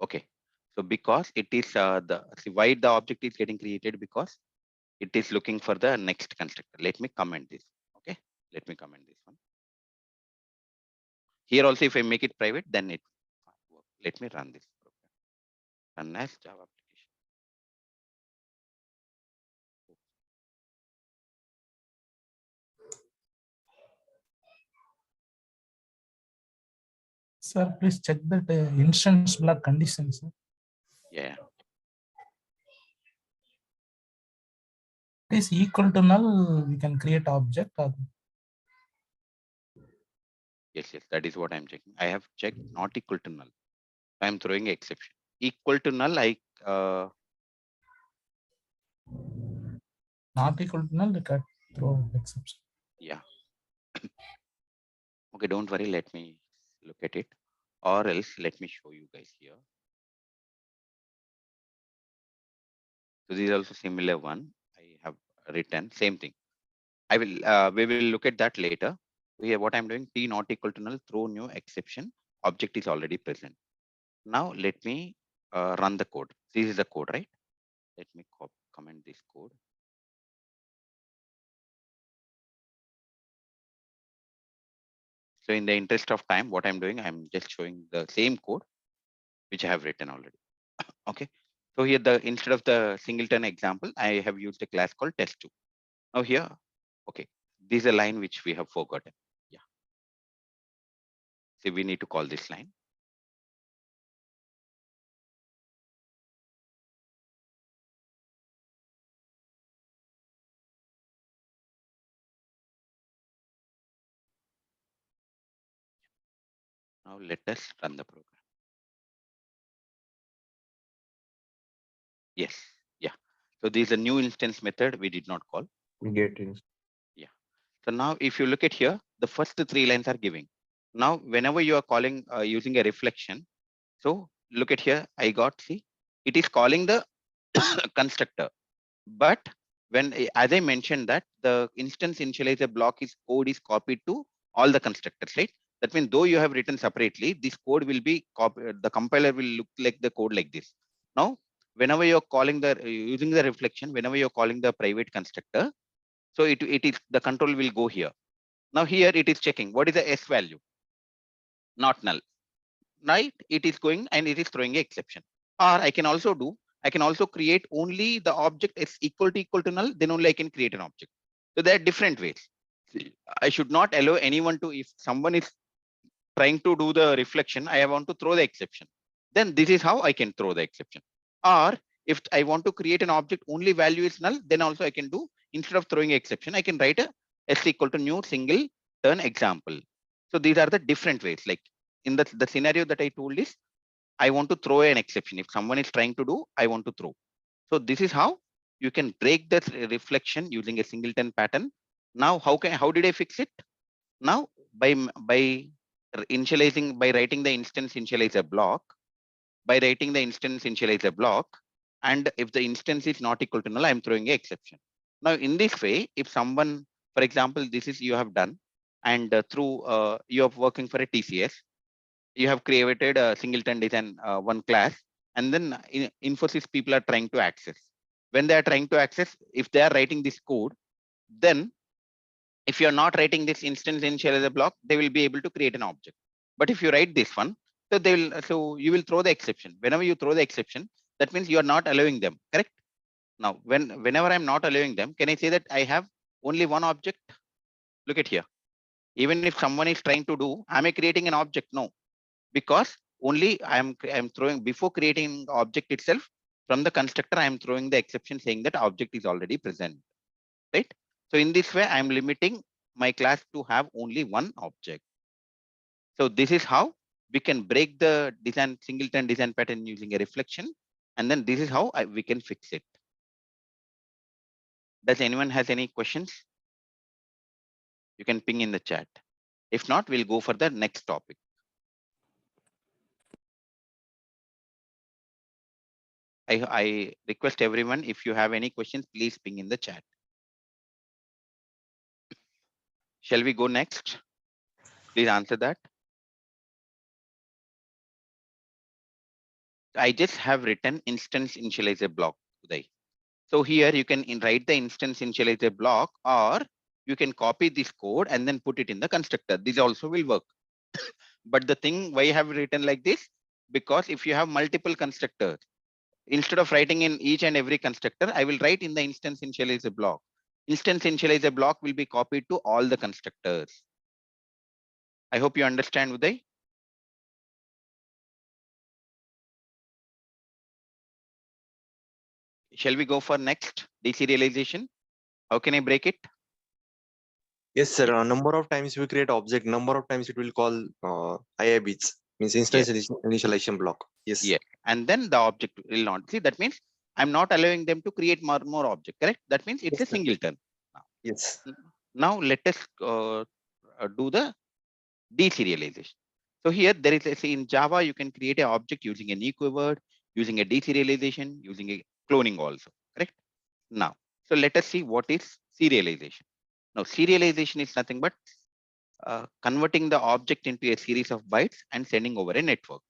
Okay. So because it is why the object is getting created, because it is looking for the next constructor. Let me comment this. Okay. Let me comment this one. Here also, if I make it private, then it work. Let me run this program. Run as Java application. Sir, please check that instance block conditions. Yeah. It is equal to null, we can create object. Yes, that is what I'm checking. I have checked not equal to null. I'm throwing exception. Equal to null, Not equal to null, we can throw exception. yeah. Okay, don't worry. Let me look at it, or else let me show you guys here. So this is also similar one. I have written same thing. I will. We will look at that later. Here, what I'm doing: t not equal to null, throw new exception. Object is already present. Now let me run the code. This is the code, right? Let me comment this code. So in the interest of time, what I'm doing, I'm just showing the same code which I have written already. Okay. So here, instead of the singleton example, I have used a class called test2. Now here, okay, this is a line which we have forgotten. Yeah. So we need to call this line. Now let us run the program. Yes. Yeah. So this is a new instance method we did not call. Get in. Yeah. So now if you look at here, the first 3 lines are giving. Now, whenever you are calling using a reflection, so look at here, see, it is calling the constructor. But when, as I mentioned that the instance initializer block code is copied to all the constructors, right? That means though you have written separately, this code will be copied. The compiler will look like the code like this. Now, whenever you're calling using the reflection, whenever you're calling the private constructor, so it is the control will go here. Now here it is checking what is the S value, not null, right? It is going and it is throwing an exception. Or I can also create only the object is equal to null, then only I can create an object. So there are different ways. I should not allow anyone to, if someone is trying to do the reflection, I want to throw the exception. Then this is how I can throw the exception. Or if I want to create an object only value is null, then also I can do, instead of throwing exception, I can write a s equal to new single turn example. So these are the different ways. Like in the scenario that I told is, I want to throw an exception. If someone is trying to do, I want to throw. So this is how you can break that reflection using a singleton pattern. Now, how did I fix it? Now by initializing, by writing the instance initializer block, and if the instance is not equal to null, I'm throwing an exception. Now in this way, if someone, for example, this is you have done, and through you are working for a TCS, you have created a singleton design one class, and then Infosys people are trying to access. When they are trying to access, if they are writing this code, then if you are not writing this instance initializer block, they will be able to create an object. But if you write this one, so you will throw the exception. Whenever you throw the exception, that means you are not allowing them, correct? Now, whenever I'm not allowing them, can I say that I have only one object? Look at here. Even if someone is trying to do, am I creating an object? No, because only I'm throwing, before creating object itself, from the constructor, I'm throwing the exception saying that object is already present, right? So in this way, I'm limiting my class to have only one object. So this is how we can break the singleton design pattern using a reflection. And then this is how we can fix it. Does anyone has any questions? You can ping in the chat. If not, we'll go for the next topic. I request everyone, if you have any questions, please ping in the chat. Shall we go next? Please answer that. I just have written instance initializer block today. So here you can write the instance initializer block, or you can copy this code and then put it in the constructor. This also will work. But the thing why I have written like this, because if you have multiple constructors, instead of writing in each and every constructor, I will write in the instance initializer block. Instance initializer block will be copied to all the constructors. I hope you understand, Uday. Shall we go for next deserialization? How can I break it? Yes, sir. Number of times we create object, number of times it will call IIBs, means instance initialization block. Yes. Yeah. And then the object will not see. That means I'm not allowing them to create more object. Correct. That means it's Yes, a singleton. Yes. Now let us do the deserialization. So here there is a, say in Java, you can create an object using an keyword, using a deserialization, using a cloning also. Correct. Now, so let us see what is serialization. Now, serialization is nothing but converting the object into a series of bytes and sending over a network.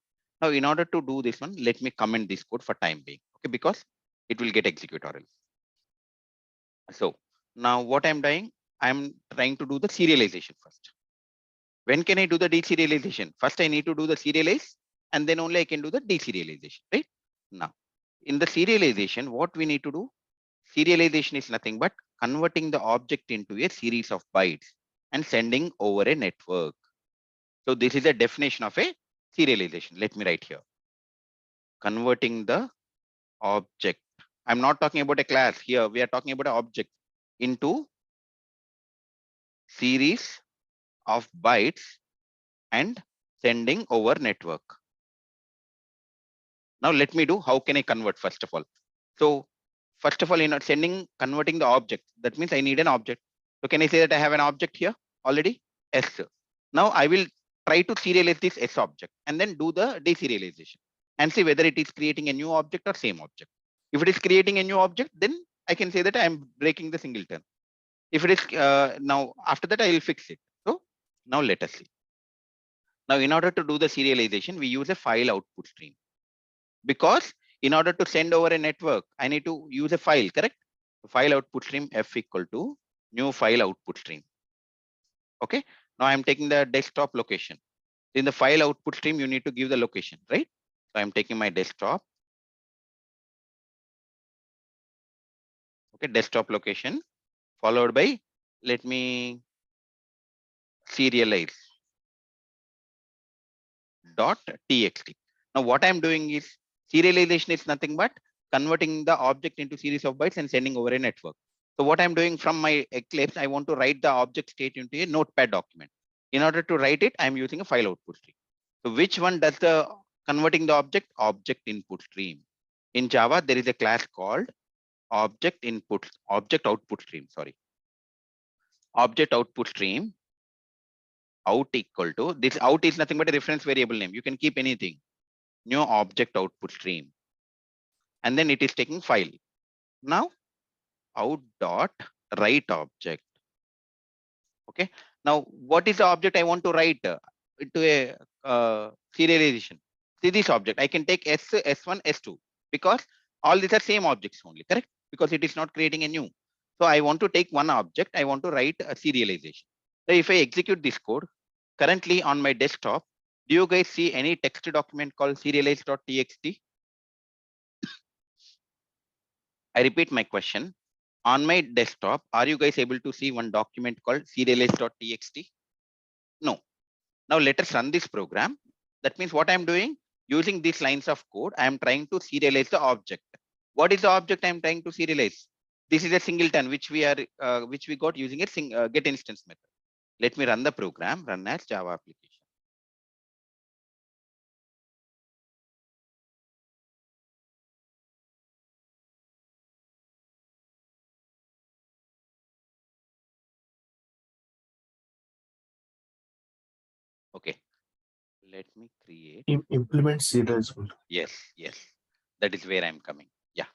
Now, in order to do this one, let me comment this code for time being, okay, because it will get executed. So now what I'm doing, I'm trying to do the serialization first. When can I do the deserialization? First, I need to do the serialize, and then only I can do the deserialization, right? Now, in the serialization, what we need to do, serialization is nothing but converting the object into a series of bytes and sending over a network. So this is a definition of a serialization. Let me write here. Converting the object. I'm not talking about a class here. We are talking about an object into series of bytes and sending over network. Now let me do, how can I convert first of all? So first of all, converting the object, that means I need an object. So can I say that I have an object here already? S. Now I will try to serialize this S object and then do the deserialization and see whether it is creating a new object or same object. If it is creating a new object, then I can say that I am breaking the singleton. If it is now after that, I will fix it. So now let us see. Now in order to do the serialization, we use a file output stream, because in order to send over a network, I need to use a file, correct? File output stream F equal to new file output stream. Okay. Now I'm taking the desktop location. In the file output stream, you need to give the location, right? So I'm taking my desktop. Okay, desktop location followed by, let me serialize .txt. Now what I'm doing is, serialization is nothing but converting the object into series of bytes and sending over a network. So what I'm doing from my Eclipse, I want to write the object state into a notepad document. In order to write it, I'm using a file output stream. So which one does the converting the object input stream? In Java, there is a class called object output stream. Sorry, object output stream out equal to, this out is nothing but a reference variable name. You can keep anything. New object output stream, and then it is taking file. Now out dot write object. Okay. Now what is the object I want to write into a serialization? See this object. I can take S1, S2, because all these are same objects only, correct? Because it is not creating a new. So I want to take one object. I want to write a serialization. So if I execute this code currently on my desktop, do you guys see any text document called serialize.txt? I repeat my question. On my desktop, are you guys able to see one document called serialize.txt? No. Now let us run this program. That means what I'm doing, using these lines of code, I am trying to serialize the object. What is the object I'm trying to serialize? This is a singleton which we got using a get instance method. Let me run the program, run as Java application. Okay. Let me create. Implement serializable. Yes. That is where I'm coming. Yeah.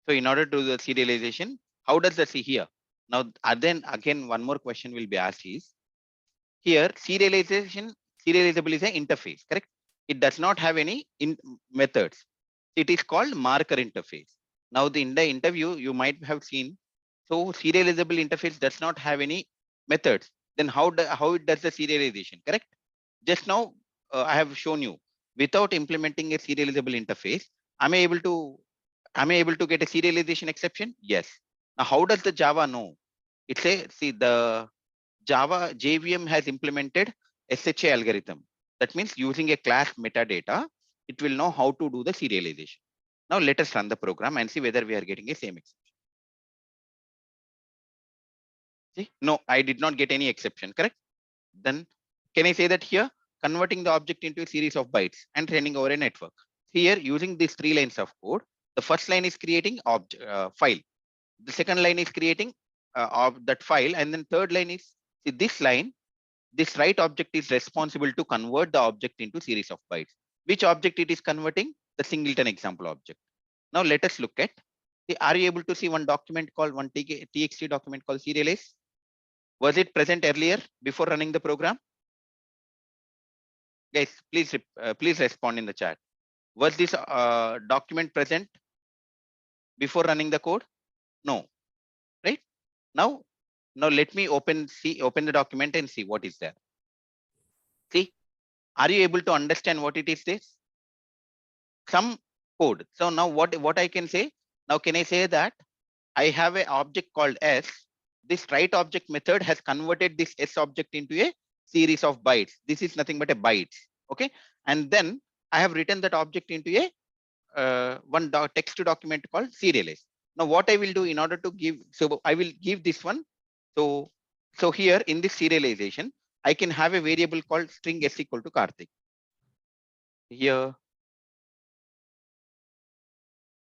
So in order to do the serialization, how does the see here? Now, then again, one more question will be asked is, here serializable is an interface, correct? It does not have any methods. It is called marker interface. Now in the interview, you might have seen, so serializable interface does not have any methods. Then how it does the serialization, correct? Just now, I have shown you, without implementing a serializable interface, am I able to get a serialization exception? Yes. Now, how does the Java know? It's a, see, the Java JVM has implemented SHA algorithm. That means using a class metadata, it will know how to do the serialization. Now let us run the program and see whether we are getting a same exception. See, no, I did not get any exception, correct? Then can I say that here, converting the object into a series of bytes and running over a network? Here, using these 3 lines of code, the first line is creating file. The second line is creating of that file, and then third line is, see, this line, this write object is responsible to convert the object into series of bytes. Which object it is converting? The singleton example object. Now let us look at, see, are you able to see one document called one txt document called serialize? Was it present earlier before running the program? Guys, please respond in the chat. Was this document present before running the code? No, right? Now let me open the document and see what is there. See, are you able to understand what it is this? Some code. So now what I can say, now can I say that I have an object called S. This write object method has converted this S object into a series of bytes. This is nothing but a bytes. Okay. And then I have written that object into a text document called serialize. Now what I will do in order to give, so I will give this one. So here in this serialization, I can have a variable called string S equal to Karthik. Here,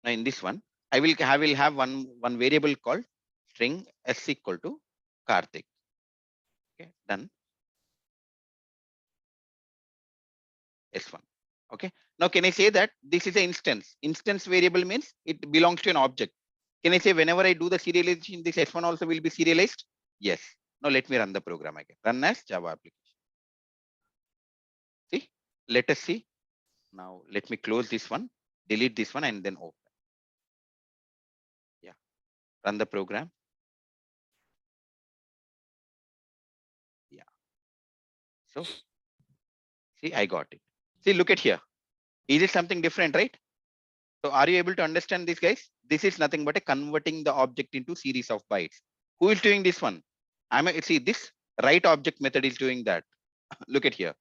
now in this one, I will have one variable called string S equal to Karthik. Okay, done. S1. Okay. Now can I say that this is an instance? Instance variable means it belongs to an object. Can I say whenever I do the serialization, this S1 also will be serialized? Yes. Now let me run the program again. Run as Java application. See, let us see. Now let me close this one, delete this one, and then open. Yeah. Run the program. Yeah. So see, I got it. See, look at here. Is it something different, right? So are you able to understand this, guys? This is nothing but a converting the object into series of bytes. Who is doing this one? See, this write object method is doing that. Look at here.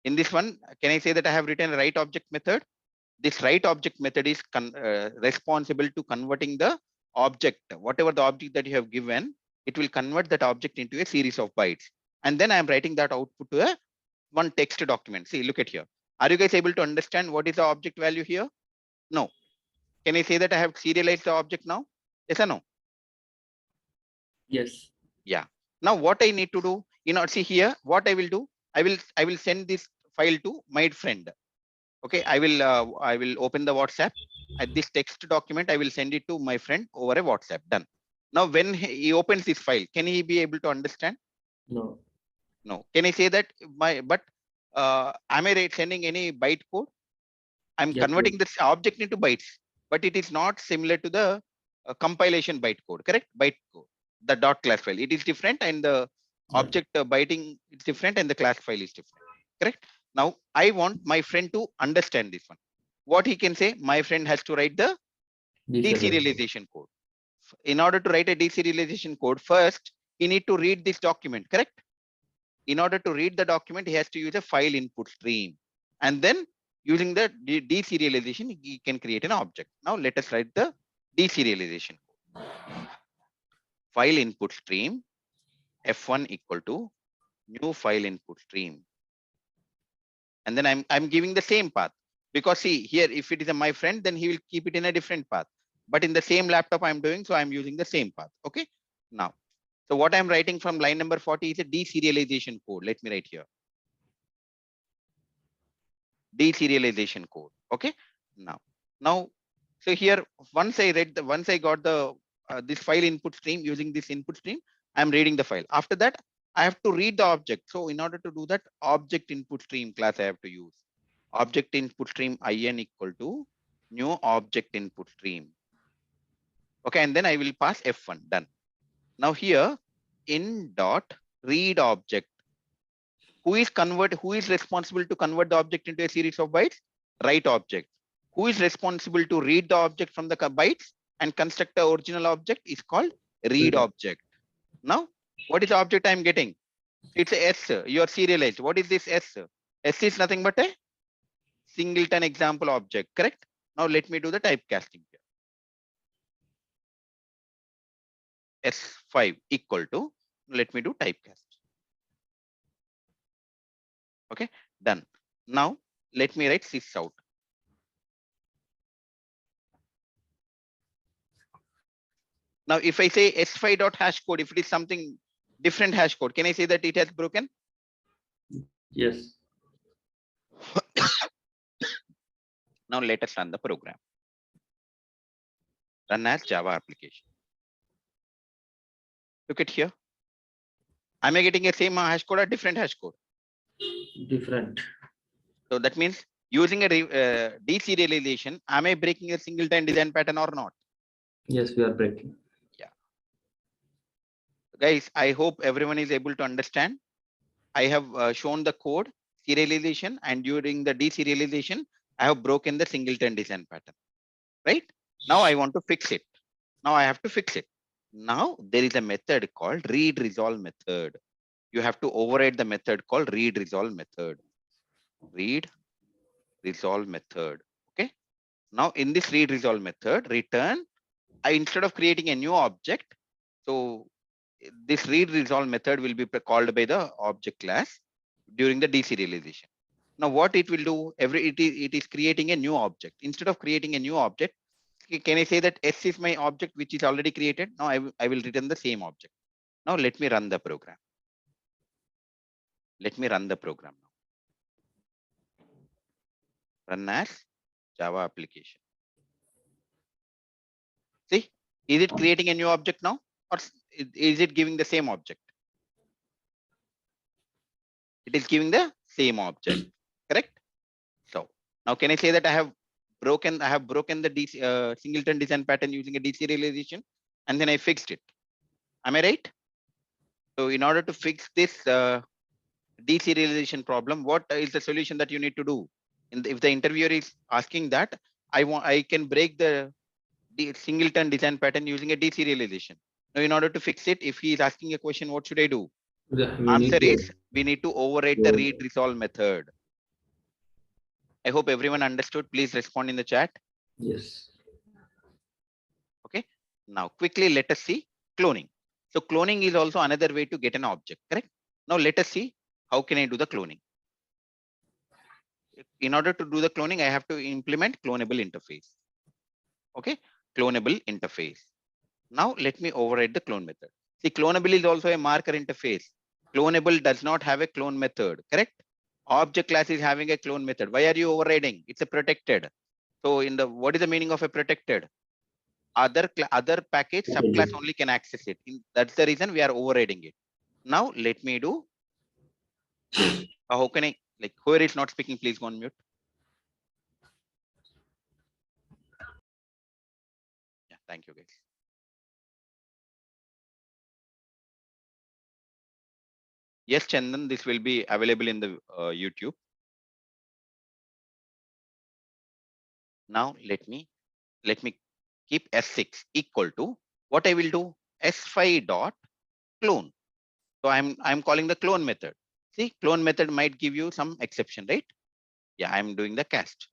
In this one, can I say that I have written a write object method? This write object method is responsible to converting the object, whatever the object that you have given, it will convert that object into a series of bytes. And then I'm writing that output to a one text document. See, look at here. Are you guys able to understand what is the object value here? No. Can I say that I have serialized the object now? Yes or no? Yes. Yeah. Now what I need to do, see here, what I will do, I will send this file to my friend. Okay, I will open the WhatsApp. At this text document, I will send it to my friend over a WhatsApp. Done. Now when he opens this file, can he be able to understand? No. No. Can I say that am I sending any byte code? I'm Yes, converting this object into bytes, but it is not similar to the compilation byte code, correct? Byte code, the dot class file. It is different, and the object byting is different, and the class file is different, correct? Now, I want my friend to understand this one. What he can say, my friend has to write the deserialization code. In order to write a deserialization code, first, he need to read this document, correct? In order to read the document, he has to use a file input stream. And then using the deserialization, he can create an object. Now let us write the deserialization code. File input stream F1 equal to new file input stream. And then I'm giving the same path, because see here, if it is my friend, then he will keep it in a different path. But in the same laptop I'm doing, so I'm using the same path. Okay. Now, so what I'm writing from line number 40 is a deserialization code. Let me write here. Deserialization code. Okay. Now, so here, once I got the this file input stream, using this input stream, I'm reading the file. After that, I have to read the object. So in order to do that, object input stream class I have to use. object input stream in equal to new object input stream. Okay, and then I will pass F1. Done. Now here in dot read object, who is responsible to convert the object into a series of bytes? Write object. Who is responsible to read the object from the bytes and construct the original object is called read object. Now, what is the object I'm getting? It's a S. You are serialized. What is this S? S is nothing but a singleton example object, correct? Now let me do the typecasting here. S5 equal to, let me do typecast. Okay, done. Now let me write sys out. Now if I say S5 dot hash code, if it is something different hash code, can I say that it has broken? Yes. Now let us run the program. Run as Java application. Look at here. Am I getting a same hash code or different hash code? Different. So that means using a deserialization, am I breaking a singleton design pattern or not? Yes, we are breaking. Yeah. Guys, I hope everyone is able to understand. I have shown the code serialization, and during the deserialization, I have broken the singleton design pattern. Right? Now I want to fix it. Now I have to fix it. Now there is a method called read resolve method. You have to override the method called read resolve method. Read resolve method. Okay. Now in this read resolve method, return, instead of creating a new object, so this read resolve method will be called by the object class during the deserialization. Now what it will do, it is creating a new object. Instead of creating a new object, can I say that S is my object which is already created? Now I will return the same object. Now let me run the program. Let me run the program now. Run as Java application. See, is it creating a new object now, or is it giving the same object? It is giving the same object, correct? So now can I say that I have broken the singleton design pattern using a deserialization, and then I fixed it. Am I right? So in order to fix this deserialization problem, what is the solution that you need to do? And if the interviewer is asking that, I can break the singleton design pattern using a deserialization. Now, in order to fix it, if he is asking a question, what should I do? Yeah, Answer is we need to override the read resolve method. I hope everyone understood. Please respond in the chat. Yes. Okay. Now quickly let us see cloning. So cloning is also another way to get an object, correct? Now let us see how can I do the cloning. In order to do the cloning, I have to implement clonable interface. Okay, clonable interface. Now let me override the clone method. See, clonable is also a marker interface. Clonable does not have a clone method, correct? Object class is having a clone method. Why are you overriding? It's a protected. So in the, what is the meaning of a protected? Other package subclass only can access it. That's the reason we are overriding it. Now let me do. How can I, like, whoever is not speaking, please go on mute. Yeah, thank you guys. Yes, Chandan, this will be available in the YouTube. Now let me keep S6 equal to what I will do, S5 dot clone. So I'm calling the clone method. See, clone method might give you some exception, right? Yeah, I'm doing the cast.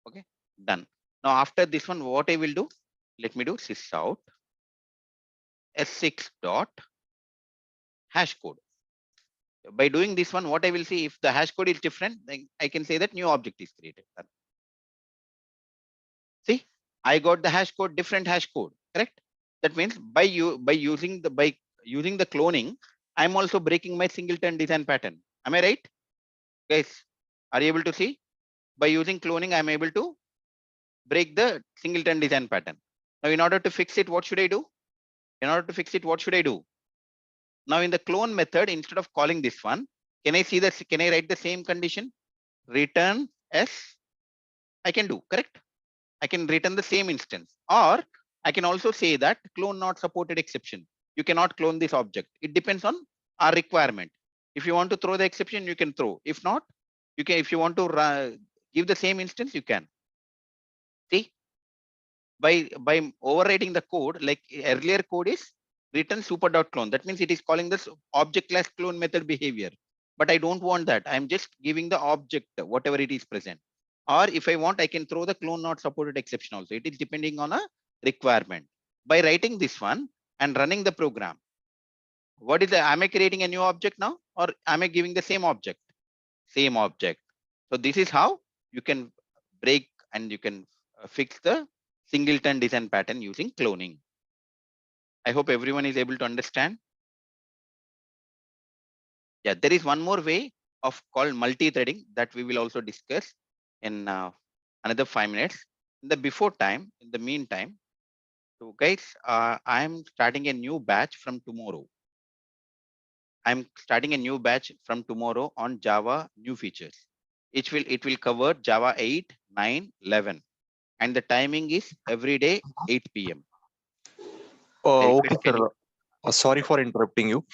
Okay, done. Now after this one, what I will do, let me do sys out S6 dot hash code. By doing this one, what I will see, if the hash code is different, then I can say that new object is created. See, I got the hash code, different hash code, correct? That means by using the cloning, I'm also breaking my singleton design pattern. Am I right? Guys, are you able to see? By using cloning, I'm able to break the singleton design pattern. Now, in order to fix it, what should I do? In order to fix it, what should I do? Now, in the clone method, instead of calling this one, can I write the same condition? Return as I can do, correct? I can return the same instance, or I can also say that clone not supported exception. You cannot clone this object. It depends on our requirement. If you want to throw the exception, you can throw. If not, you can. If you want to give the same instance, you can. See, by overriding the code, like earlier code is return super.clone. That means it is calling this object class clone method behavior. But I don't want that. I'm just giving the object, whatever it is present. Or if I want, I can throw the clone not supported exception also. It is depending on a requirement. By writing this one and running the program, what is the, am I creating a new object now, or am I giving the same object? Same object. So this is how you can break and you can fix the singleton design pattern using cloning. I hope everyone is able to understand. Yeah, there is one more way of called multi-threading that we will also discuss in another 5 minutes. In the before time, in the meantime, so guys, I'm starting a new batch from tomorrow. I'm starting a new batch from tomorrow on Java new features. It will cover Java 8, 9, 11, and the timing is every day 8 p.m. Okay, sir. Sorry for interrupting you.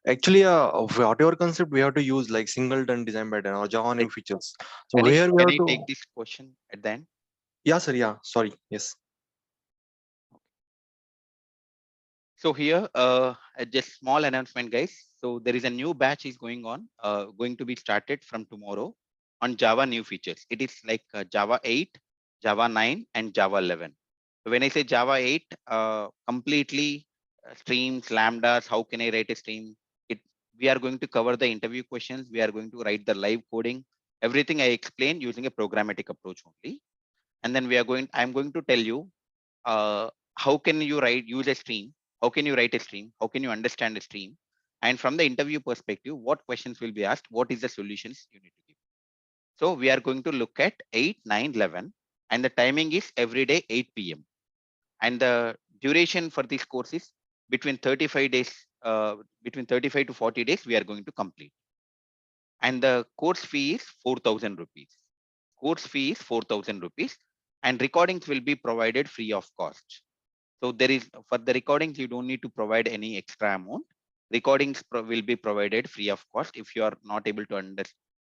Actually, whatever concept we have to use, like singleton design pattern or Java new features. So here we Can have I to. take this question at the end? Yeah, sir. Yeah. Sorry. Yes. So here, just small announcement, guys. So there is a new batch is going on, going to be started from tomorrow on Java new features. It is like Java 8, Java 9, and Java 11. So when I say Java 8, completely streams, lambdas, how can I write a stream? We are going to cover the interview questions. We are going to write the live coding. Everything I explain using a programmatic approach only. And then I'm going to tell you how can you use a stream? How can you write a stream? How can you understand a stream? And from the interview perspective, what questions will be asked? What is the solutions you need to give? So we are going to look at 8, 9, 11, and the timing is every day 8 p.m. And the duration for this course is between 35 days, between 35 to 40 days, we are going to complete. And the course fee is 4,000 rupees. Course fee is 4,000 rupees, and recordings will be provided free of cost. So there is, for the recordings, you don't need to provide any extra amount. Recordings will be provided free of cost. If you are not able to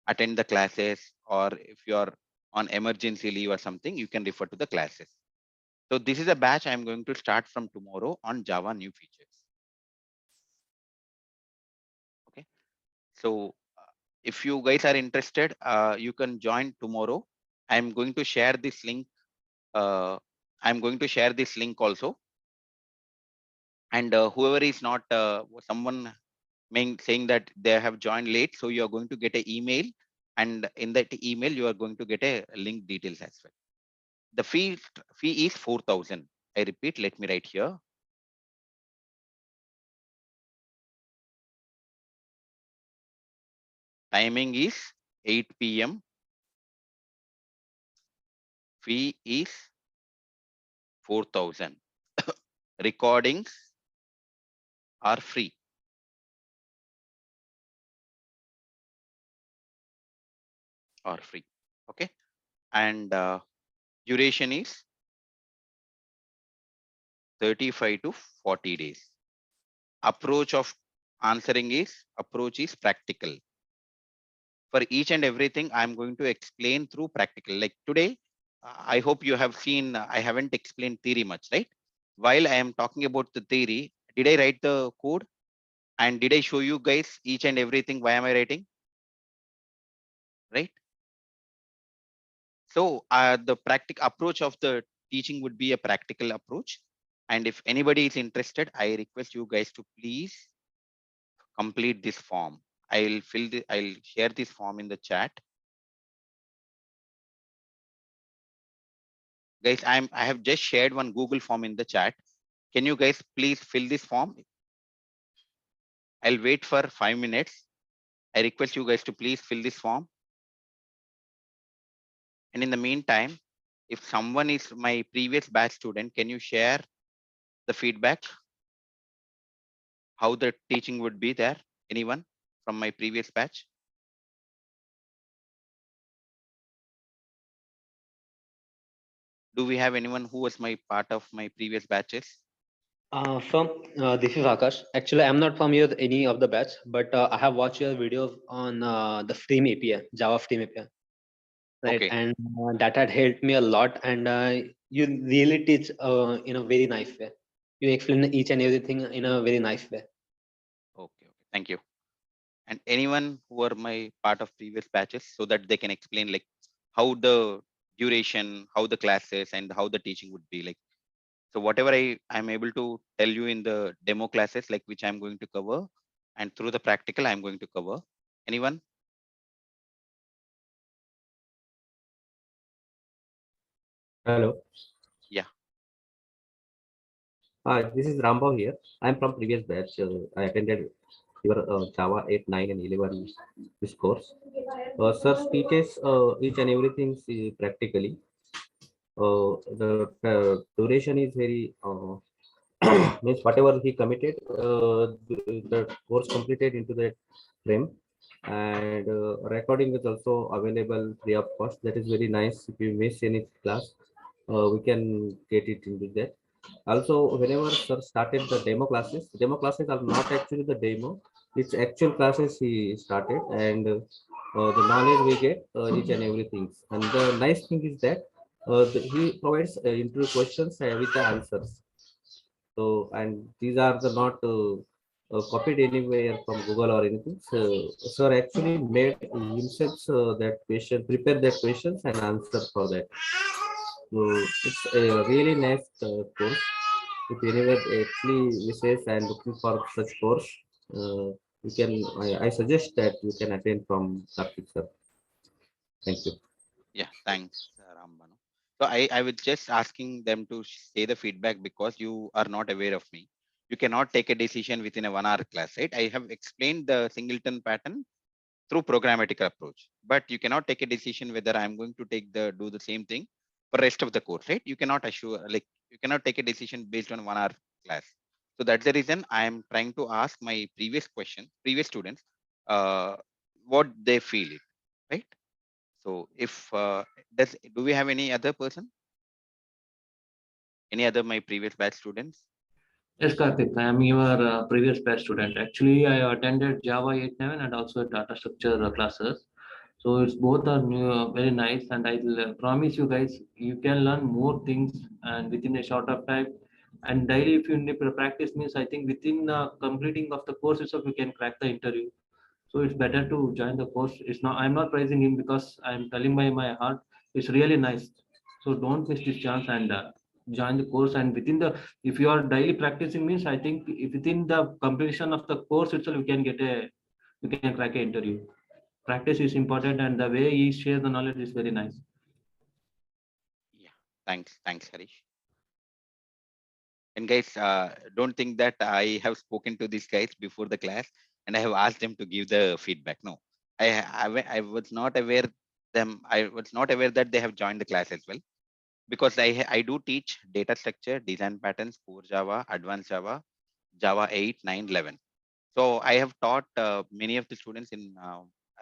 attend the classes, or if you are on emergency leave or something, you can refer to the classes. So this is a batch I'm going to start from tomorrow on Java new features. Okay. So if you guys are interested, you can join tomorrow. I'm going to share this link. I'm going to share this link also. And whoever is not someone saying that they have joined late, so you are going to get an email, and in that email you are going to get a link details as well. The fee is 4,000. I repeat, let me write here. Timing is 8 p.m. Fee is 4,000. Recordings are free. Okay. And duration is 35 to 40 days. Approach is practical. For each and everything, I'm going to explain through practical. Like today, I hope you have seen, I haven't explained theory much, right? While I am talking about the theory, did I write the code? And did I show you guys each and everything? Why am I writing? Right? So the practical approach of the teaching would be a practical approach. And if anybody is interested, I request you guys to please complete this form. I'll share this form in the chat. Guys, I have just shared one Google form in the chat. Can you guys please fill this form? I'll wait for 5 minutes. I request you guys to please fill this form. And in the meantime, if someone is my previous batch student, can you share the feedback? How the teaching would be there? Anyone from my previous batch? Do we have anyone who was my part of my previous batches? This is Akash. Actually, I'm not from your any of the batch, but I have watched your videos on the Stream API, Java Stream API, right? Okay. And that had helped me a lot. And you really teach in a very nice way. You explain each and everything in a very nice way. Okay. Thank you. And anyone who are my part of previous batches, so that they can explain like how the duration, how the classes, and how the teaching would be like. So whatever I'm able to tell you in the demo classes, like which I'm going to cover, and through the practical, I'm going to cover. Anyone? Hello. Yeah. This is Rambhav here. I'm from previous batch. I attended your Java 8, 9, and 11 this course. Sir teaches each and everything practically. The duration is very means whatever he committed, the course completed into that frame, and recording is also available free of cost. That is very nice. If you miss any class, we can get it into that. Also, whenever sir started the demo classes are not actually the demo. It's actual classes he started, and the knowledge we get each and everything. And the nice thing is that he provides interview questions with the answers. So, and these are the not copied anywhere from Google or anything. So, sir actually made himself that question, prepare that questions and answer for that. So, it's a really nice course. If anyone actually wishes and looking for such course, you can. I suggest that you can attend from Karthik sir. Thank you. Yeah. Thanks, Rambanu. So I was just asking them to say the feedback because you are not aware of me. You cannot take a decision within a 1 hour class, right? I have explained the singleton pattern through programmatic approach, but you cannot take a decision whether I'm going to do the same thing for rest of the course, right? You cannot assure, like, you cannot take a decision based on 1 hour class. So that's the reason I am trying to ask my previous students, what they feel it, right? So if do we have any other person, any other my previous batch students? Yes, Karthik, I am your previous batch student. Actually, I attended Java 8.9 and also data structure classes. So it's both are new, very nice, and I'll promise you guys, you can learn more things and within a short of time. And daily, if you need to practice means, I think within completing of the course itself, you can crack the interview. So it's better to join the course. It's not. I'm not praising him because I'm telling by my heart. It's really nice. So don't miss this chance and join the course. And within the, if you are daily practicing means, I think if within the completion of the course itself, you can crack an interview. Practice is important, and the way he shares the knowledge is very nice. Yeah. Thanks, Harish. And guys, don't think that I have spoken to these guys before the class and I have asked them to give the feedback. No, I was not aware I was not aware that they have joined the class as well, because I do teach data structure, design patterns, core Java, advanced Java, Java 8, 9, 11. So I have taught many of the students in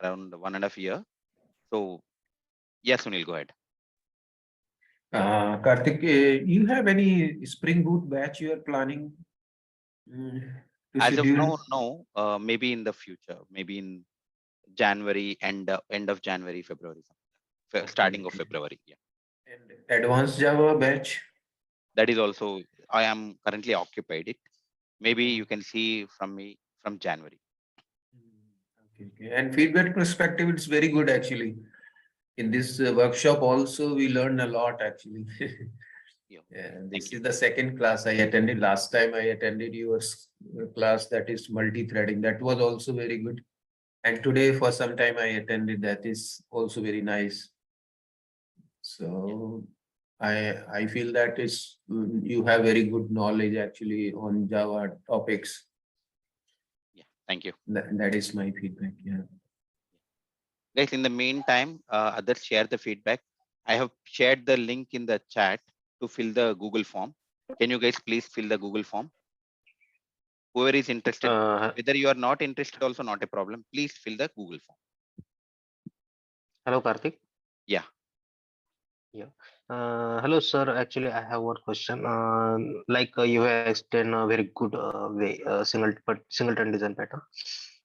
around 1.5 years. So yes, Sunil, go ahead. Karthik, you have any Spring Boot batch you are planning to As of schedule? now, no. Maybe in the future, maybe in January and end of January, February, starting of February. Yeah, And advanced Java batch? that is also, I am currently occupied it. Maybe you can see from me from January. Okay. And feedback perspective, it's very good actually. In this workshop also, we learned a lot actually. Yeah. This is the second class I attended. Last time I attended your class, that is multi-threading. That was also very good. And today for some time I attended, that is also very nice. So I feel that is you have very good knowledge actually on Java topics. Yeah, thank you. That is my feedback. Yeah. Guys, in the meantime, others share the feedback. I have shared the link in the chat to fill the Google form. Can you guys please fill the Google form? Whoever is interested, whether you are not interested, also not a problem. Please fill the Google form. Hello, Karthik. Yeah. Hello, sir. Actually, I have one question. You have explained a very good way, singleton design pattern.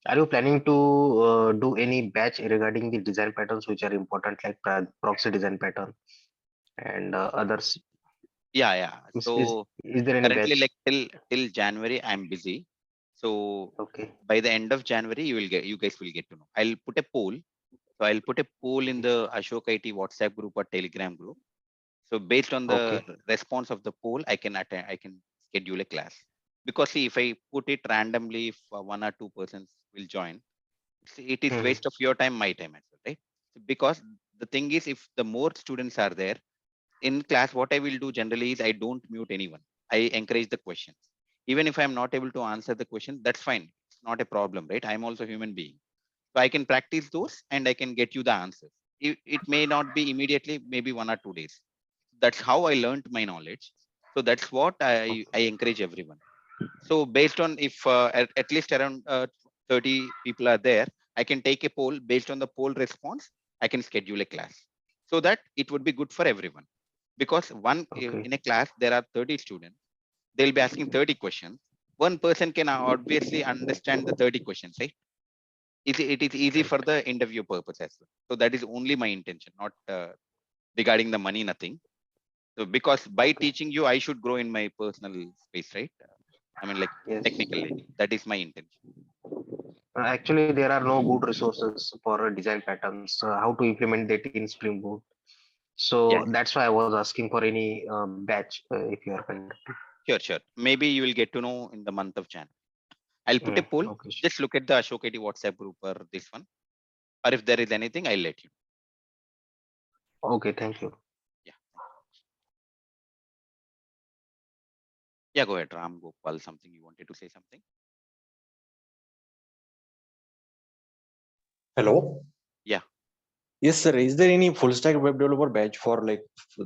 Are you planning to do any batch regarding the design patterns which are important, like proxy design pattern and others? Yeah. So Is there any currently, batch? like till January, I'm busy. So Okay. by the end of January, you guys will get to know. I'll put a poll. So I'll put a poll in the Ashok IT WhatsApp group or Telegram group. So based on the Okay. response of the poll, I can attend. I can schedule a class. Because see, if I put it randomly, if one or two persons will join, it is Mhm. waste of your time, my time as well, right? Because the thing is, if the more students are there in class, what I will do generally is I don't mute anyone. I encourage the questions. Even if I'm not able to answer the question, that's fine. It's not a problem, right? I'm also a human being. So I can practice those and I can get you the answers. It may not be immediately, maybe 1 or 2 days. That's how I learned my knowledge. So that's what I encourage everyone. So based on if at least around 30 people are there, I can take a poll. Based on the poll response, I can schedule a class so that it would be good for everyone. Because Okay. in a class, there are 30 students. They'll be asking 30 questions. One person can obviously understand the 30 questions, right? It is easy for the interview purpose as well. So that is only my intention, not regarding the money, nothing. So because by Okay. teaching you, I should grow in my personal space, right? I mean, like Yes. technically, that is my intention. Actually, there are no good resources for design patterns. How to implement that in Spring Boot? Yeah, So that's why I was asking for any batch if you are conducting. sure. Maybe you will get to know in the month of Jan. I'll put a poll. Okay. Just look at the Ashok IT WhatsApp group or this one. Or if there is anything, I'll let you. Okay. Thank you. Yeah. Yeah, go ahead, Ram Gopal. Something you wanted to say something? Hello. Yeah. Yes, sir. Is there any full stack web developer batch for like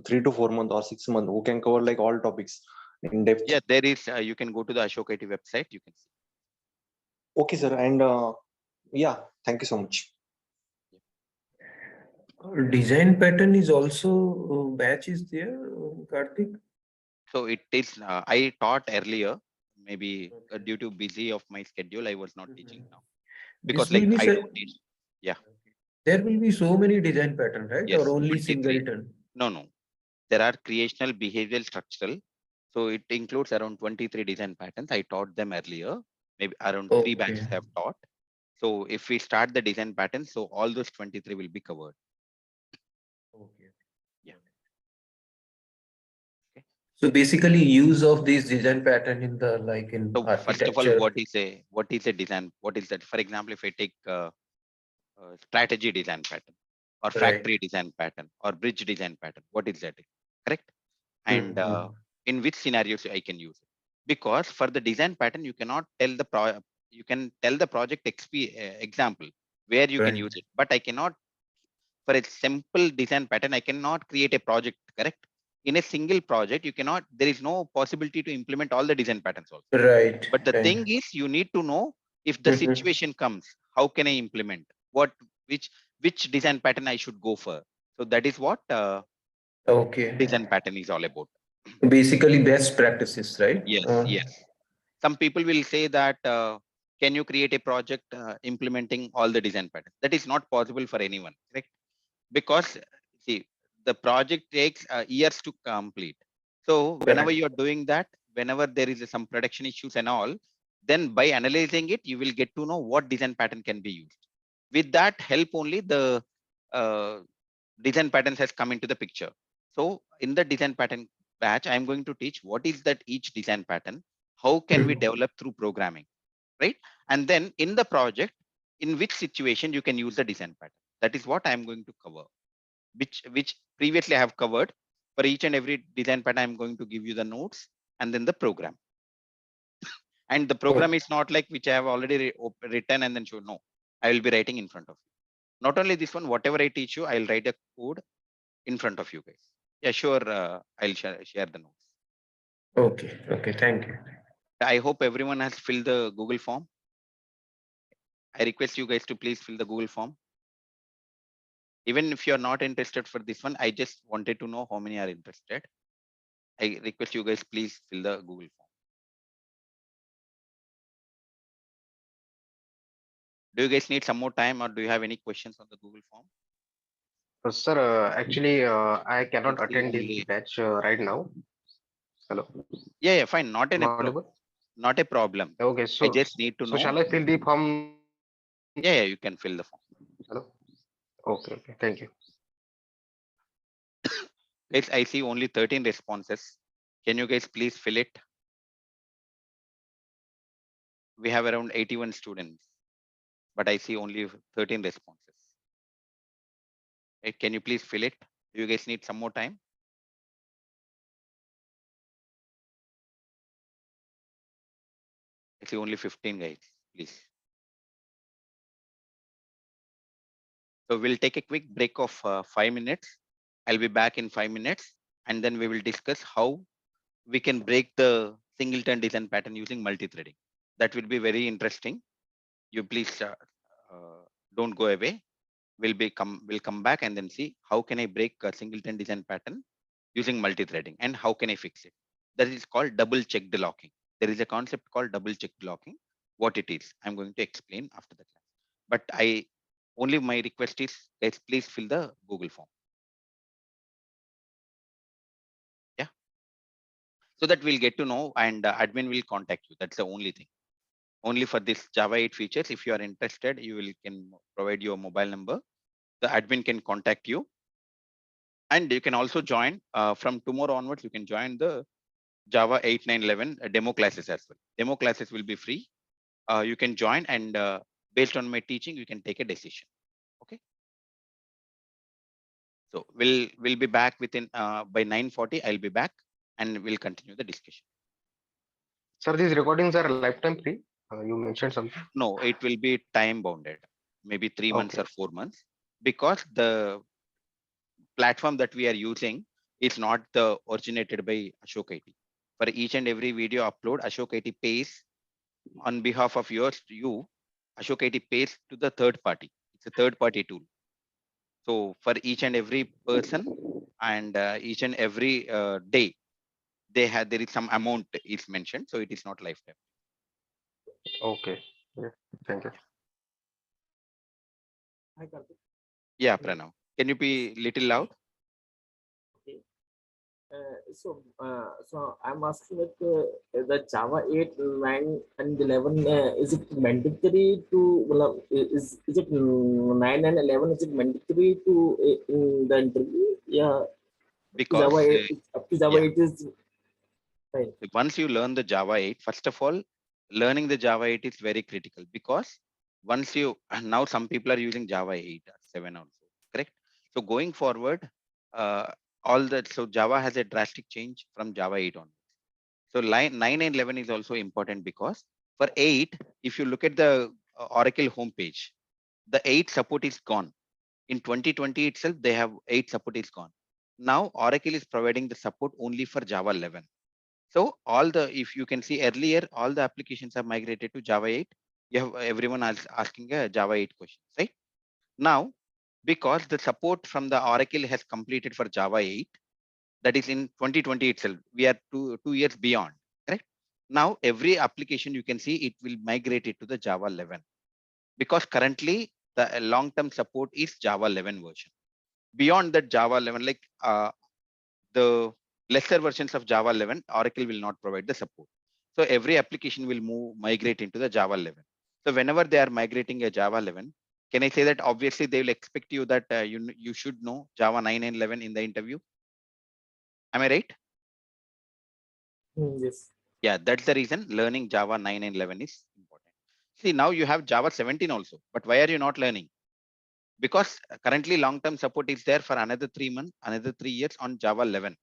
3 to 4 months or 6 months who can cover like all topics in depth? Yeah, there is. You can go to the Ashok IT website. You can see. Okay, sir. And yeah, thank you so much. Design pattern is also batch is there, Karthik? So it is. I taught earlier. Maybe due to busy of my schedule, I was not teaching now This because will like be I do teach. Yeah. there will be so many design pattern, right? Or Yes. only 23. singleton? No. There are creational, behavioral, structural. So it includes around 23 design patterns. I taught them earlier. Maybe around 3 batches Okay. have taught. So if we start the design patterns, so all those 23 will be covered. Okay. Yeah. Okay. So basically use of this design pattern in the like in So first of all, architecture. what is a design? What is that? For example, if I take strategy design pattern or Right. factory design pattern or bridge design pattern, what is that? Correct? And Mhm. in which scenarios I can use it? Because for the design pattern, you cannot tell you can tell the project example where you can Right. use it, but I cannot. For a simple design pattern, I cannot create a project. Correct? In a single project, you cannot. There is no possibility to implement all the design patterns also. Right. But the Right. thing is, you need to know if the Mhm. situation comes, how can I implement what, which design pattern I should go for. So that is what Okay. design pattern is all about. Basically best practices, right? Yes. Some people will say that can you create a project implementing all the design patterns? That is not possible for anyone, correct? Because see, the project takes years to complete. So whenever Correct. you are doing that, whenever there is some production issues and all, then by analyzing it, you will get to know what design pattern can be used. With that help only, the uh, design patterns has come into the picture. So in the design pattern batch, I'm going to teach what is that each design pattern, how can we develop through programming, right? And then in the project, in which situation you can use the design pattern. That is what I'm going to cover, which previously I have covered. For each and every design pattern, I'm going to give you the notes and then the program. And the program is not like which I have already written and then show. No, I will be writing in front of you. Not only this one, whatever I teach you, I'll write a code in front of you guys. Yeah, sure. I'll share the notes. Okay. Okay. Thank you. I hope everyone has filled the Google form. I request you guys to please fill the Google form. Even if you're not interested for this one, I just wanted to know how many are interested. I request you guys, please fill the Google form. Do you guys need some more time, or do you have any questions on the Google form? Sir, actually, I cannot Let's see attend this only. batch right now. Hello. Yeah, fine. Not Audible? not a problem. Okay, I so just need to know. shall I fill the form? Yeah, you can fill the form. Hello. Okay, thank you. Guys, I see only 13 responses. Can you guys please fill it? We have around 81 students, but I see only 13 responses. Right? Can you please fill it? Do you guys need some more time? I see only 15 guys, please. So we'll take a quick break of 5 minutes. I'll be back in 5 minutes, and then we will discuss how we can break the singleton design pattern using multi-threading. That will be very interesting. You please don't go away. We'll come back and then see how can I break a singleton design pattern using multi-threading, and how can I fix it. That is called double checked locking. There is a concept called double checked locking. What it is, I'm going to explain after the class. But only my request is, guys, please fill the Google form. Yeah. So that we'll get to know, and admin will contact you. That's the only thing. Only for this Java 8 features, if you are interested, you can provide your mobile number. The admin can contact you. And you can also join from tomorrow onwards, you can join the Java 8, 9, 11 demo classes as well. Demo classes will be free. You can join, and based on my teaching, you can take a decision. Okay. So we'll be back within by 9:40. I'll be back, and we'll continue the discussion. Sir, these recordings are lifetime free. You mentioned something. No, it will be time bounded, maybe 3 months or 4 months, because the platform that we are using is not the originated by Ashok IT. For each and every video upload, Ashok IT pays on behalf of you. Ashok IT pays to the third party. It's a third party tool. So for each and every person, and each and every day, there is some amount is mentioned, so it is not lifetime. Okay. Yeah. Thank you. Yeah, Pranav. Can you be little loud? So I'm asking that the Java 8, 9, and 11, is it mandatory to, is it 9 and 11, is it mandatory to in the interview? Yeah. Because Java 8, up to Java 8 is fine. Once you learn the Java 8, first of all, learning the Java 8 is very critical, because once you, now some people are using Java 8 or 7 also, correct? So going forward, so Java has a drastic change from Java 8 on. So 9 and 11 is also important, because for 8, if you look at the Oracle homepage, the 8 support is gone. In 2020 itself, they have 8 support is gone. Now Oracle is providing the support only for Java 11. So if you can see earlier, all the applications are migrated to Java 8. You have everyone asking a Java 8 question, right? Now, because the support from the Oracle has completed for Java 8, that is in 2020 itself, we are 2 years beyond, correct? Now, every application you can see, it will migrate it to the Java 11, because currently the long-term support is Java 11 version. Beyond that Java 11, like the lesser versions of Java 11, Oracle will not provide the support. So every application will migrate into the Java 11. So whenever they are migrating a Java 11, can I say that obviously they will expect you that you should know Java 9 and 11 in the interview? Am I right? Yes. Yeah, that's the reason learning Java 9 and 11 is important. See, now you have Java 17 also, but why are you not learning? Because currently long-term support is there for another 3 months, another 3 years on Java 11,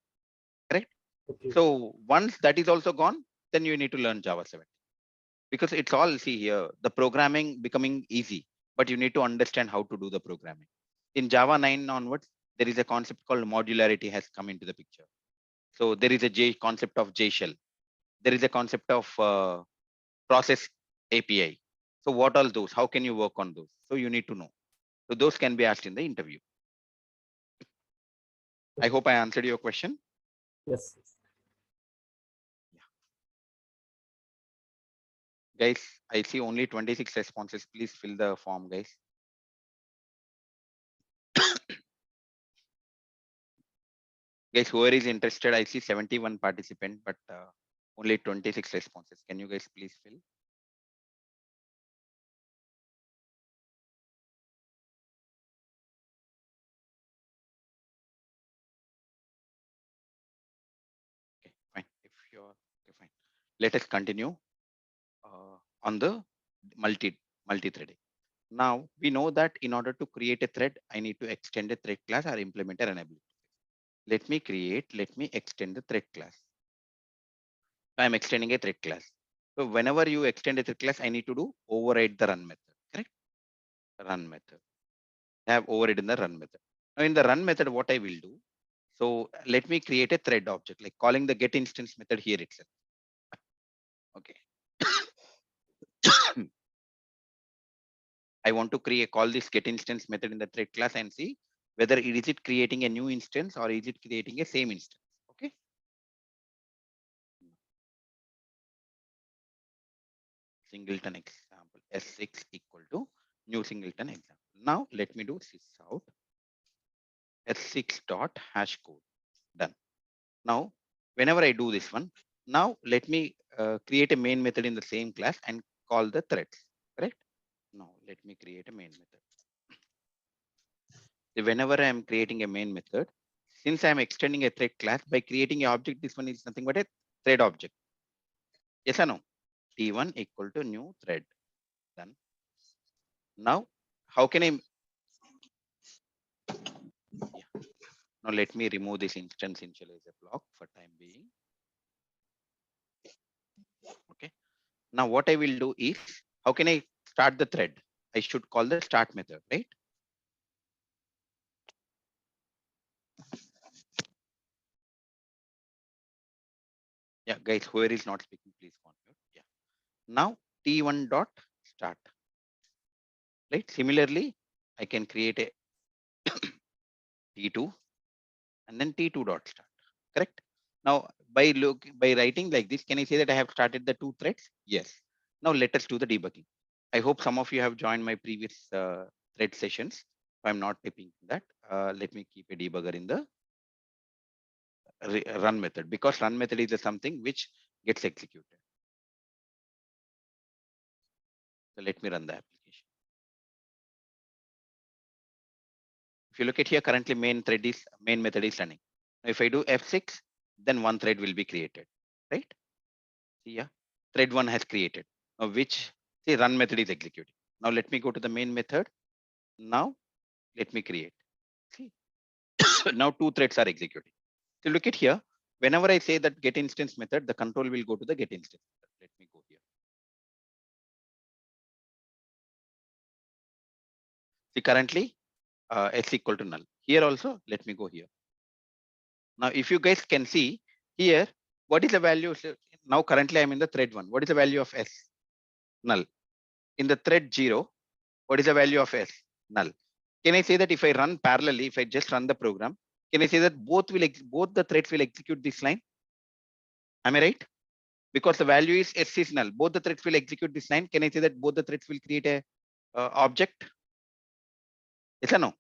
correct? Okay. So once that is also gone, then you need to learn Java 17, because it's all, see here, the programming becoming easy, but you need to understand how to do the programming. In Java 9 onwards, there is a concept called modularity has come into the picture. So there is a concept of J shell. There is a concept of process API. So what are those? How can you work on those? So you need to know. So those can be asked in the interview. I hope I answered your question. Yes. Guys, I see only 26 responses. Please fill the form, guys. Guys, whoever is interested, I see 71 participants, but only 26 responses. Can you guys please fill? Okay, fine. If you're okay, fine. Let us continue on the multi-threading. Now we know that in order to create a thread, I need to extend a thread class or implement an enable. Let me extend the thread class. I'm extending a thread class. So whenever you extend a thread class, I need to do override the run method, correct? Run method. I have overridden the run method. Now in the run method, what I will do, so let me create a thread object, like calling the get instance method here itself. Okay. I want to call this get instance method in the thread class and see whether is it creating a new instance or is it creating a same instance. Okay. Singleton example S6 equal to new singleton example. Now let me do sysout S6 dot hash code. Done. Now, whenever I do this one, now let me create a main method in the same class and call the threads, correct? Now let me create a main method. So whenever I am creating a main method, since I am extending a thread class by creating an object, this one is nothing but a thread object. Yes or no? T1 equal to new thread. Done. Now, how can I? Yeah. Now let me remove this instance initializer block for time being. Okay. Now what I will do is, how can I start the thread? I should call the start method, right? Yeah, guys, whoever is not speaking, please contribute. Yeah. Now T1 dot start. Right. Similarly, I can create a T2 and then T2 dot start. Correct. Now by writing like this, can I say that I have started the two threads? Yes. Now let us do the debugging. I hope some of you have joined my previous thread sessions. I'm not typing that. Let me keep a debugger in the run method, because run method is something which gets executed. So let me run the application. If you look at here, currently main method is running. Now if I do F6, then one thread will be created, right? See, yeah, thread one has created. Now which, see, run method is executing. Now let me go to the main method. Now let me create. See, now two threads are executing. So look at here. Whenever I say that get instance method, the control will go to the get instance method. Let me go here. See, currently S equal to null. Here also, let me go here. Now, if you guys can see here, what is the value? Now, currently I'm in the thread one. What is the value of S? Null. In the thread 0, what is the value of S? Null. Can I say that if I run parallelly, if I just run the program, can I say that both the threads will execute this line? Am I right? Because the value is S is null. Both the threads will execute this line. Can I say that both the threads will create a object? Yes or no?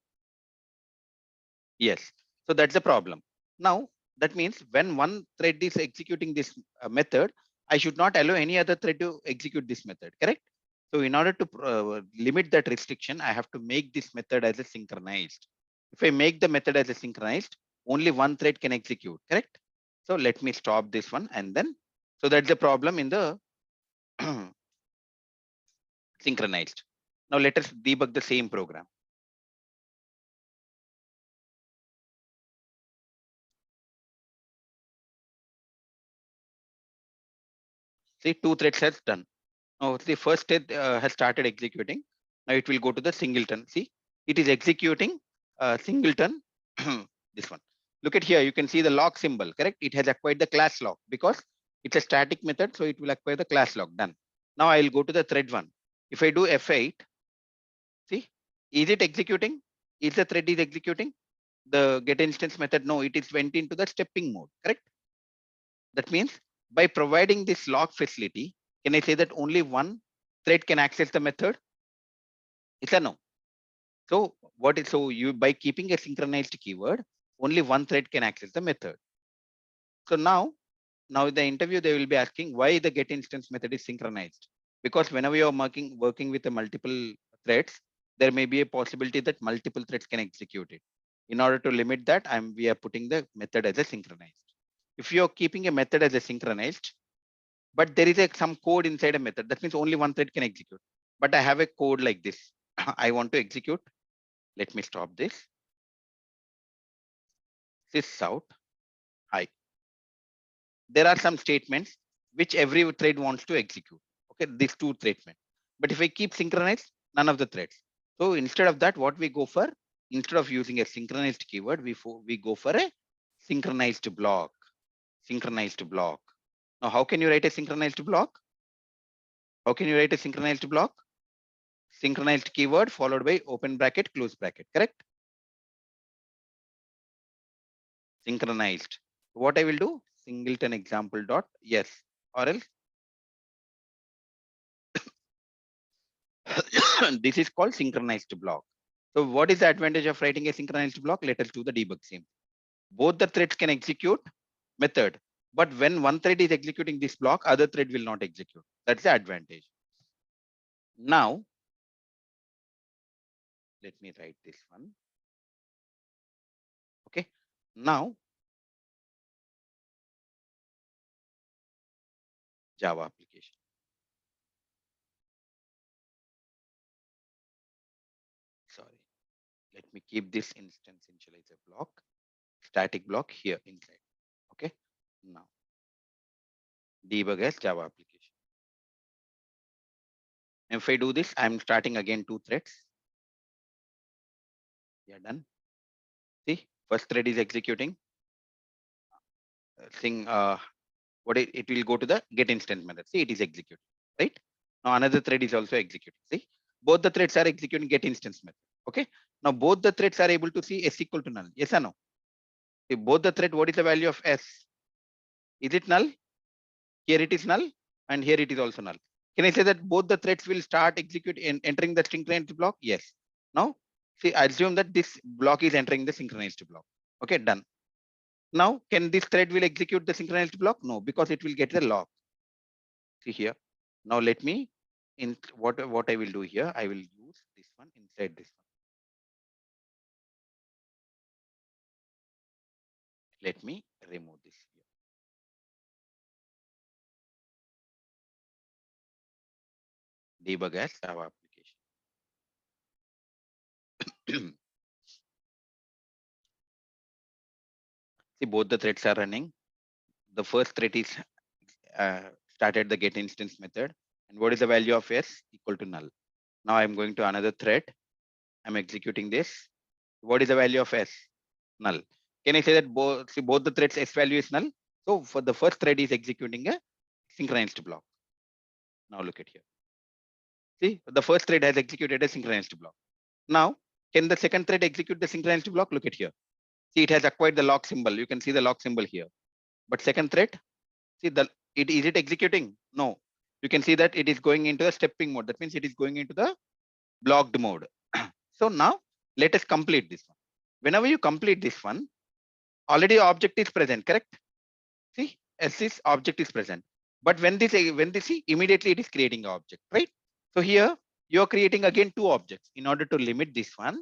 Yes. So that's the problem. Now, that means when one thread is executing this method, I should not allow any other thread to execute this method, correct? So in order to limit that restriction, I have to make this method as a synchronized. If I make the method as a synchronized, only one thread can execute, correct? So let me stop this one and then, so that's the problem in the synchronized. Now let us debug the same program. See, two threads has done. Now the first thread has started executing. Now it will go to the singleton. See, it is executing singleton. This one. Look at here. You can see the lock symbol, correct? It has acquired the class lock because it's a static method. So it will acquire the class lock. Done. Now I'll go to the thread one. If I do F8, see, is it executing? Is the thread is executing? the get instance method? No, it is went into the stepping mode, correct? That means by providing this lock facility, can I say that only one thread can access the method? Is that no? So what is, so you, by keeping a synchronized keyword, only one thread can access the method. So now in the interview, they will be asking why the get instance method is synchronized. Because whenever you're working with a multiple threads, there may be a possibility that multiple threads can execute it. In order to limit that, we are putting the method as a synchronized. If you're keeping a method as a synchronized, but there is some code inside a method, that means only one thread can execute. But I have a code like this. I want to execute. Let me stop this. Sys out. Hi. There are some statements which every thread wants to execute. Okay, these two statements. But if I keep synchronized, none of the threads. So instead of that, what we go for, instead of using a synchronized keyword, we go for a synchronized block. Synchronized block. Now, how can you write a synchronized block? How can you write a synchronized block? Synchronized keyword followed by open bracket, close bracket, correct? Synchronized. What I will do, Singleton example dot yes, or else this is called synchronized block. So what is the advantage of writing a synchronized block? Let us do the debug sim. Both the threads can execute method, but when one thread is executing this block, other thread will not execute. That's the advantage. Now, let me write this one. Okay. Now, Java application. Sorry. Let me keep this instance initializer block, static block here inside. Okay. Now, debug as Java application. If I do this, I'm starting again 2 threads. Yeah, done. See, first thread is executing. What it will go to the get instance method. See, it is executed, right? Now another thread is also executing. See, both the threads are executing get instance method. Okay. Now both the threads are able to see s equal to null. Yes or no? See, both the thread, what is the value of s? Is it null? Here it is null, and here it is also null. Can I say that both the threads will start entering the synchronized block? Yes. Now, see, I assume that this block is entering the synchronized block. Okay, done. Now, can this thread will execute the synchronized block? No, because it will get the lock. See here. Now let me what I will do here. I will use this one inside this one. Let me remove this here. Debug as Java application. See, both the threads are running. The first thread is started the get instance method. And what is the value of s? Equal to null. Now I'm going to another thread. I'm executing this. What is the value of s? Null. Can I say that both the threads s value is null? So for the first thread is executing a synchronized block. Now look at here. See, the first thread has executed a synchronized block. Now, can the second thread execute the synchronized block? Look at here. See, it has acquired the lock symbol. You can see the lock symbol here. But second thread, see, is it executing? No. You can see that it is going into the stepping mode. That means it is going into the blocked mode. So now let us complete this one. Whenever you complete this one, already object is present, correct? See, as this object is present. But when this see, immediately it is creating an object, right? So here you're creating again 2 objects in order to limit this one.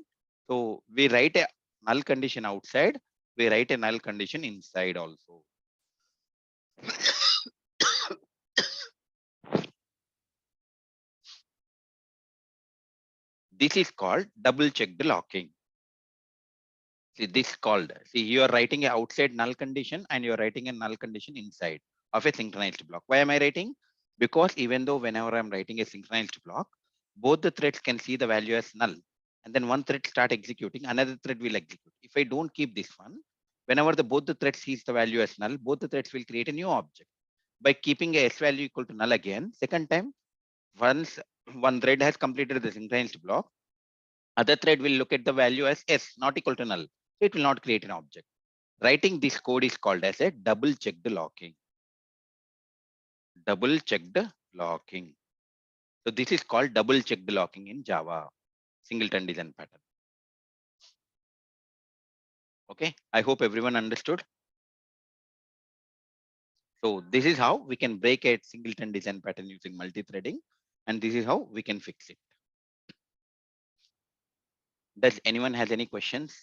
So we write a null condition outside, we write a null condition inside also. This is called double checked locking. See, this called, see, you are writing a outside null condition and you're writing a null condition inside of a synchronized block. Why am I writing? Because even though whenever I'm writing a synchronized block, both the threads can see the value as null. And then one thread start executing, another thread will execute. If I don't keep this one, whenever both the threads sees the value as null, both the threads will create a new object. By keeping a s value equal to null again, second time, once one thread has completed the synchronized block, other thread will look at the value as s, not equal to null. So it will not create an object. Writing this code is called as a double checked locking. Double checked locking. So this is called double checked locking in Java, Singleton design pattern. Okay, I hope everyone understood. So this is how we can break a Singleton design pattern using multi-threading, and this is how we can fix it. Does anyone has any questions?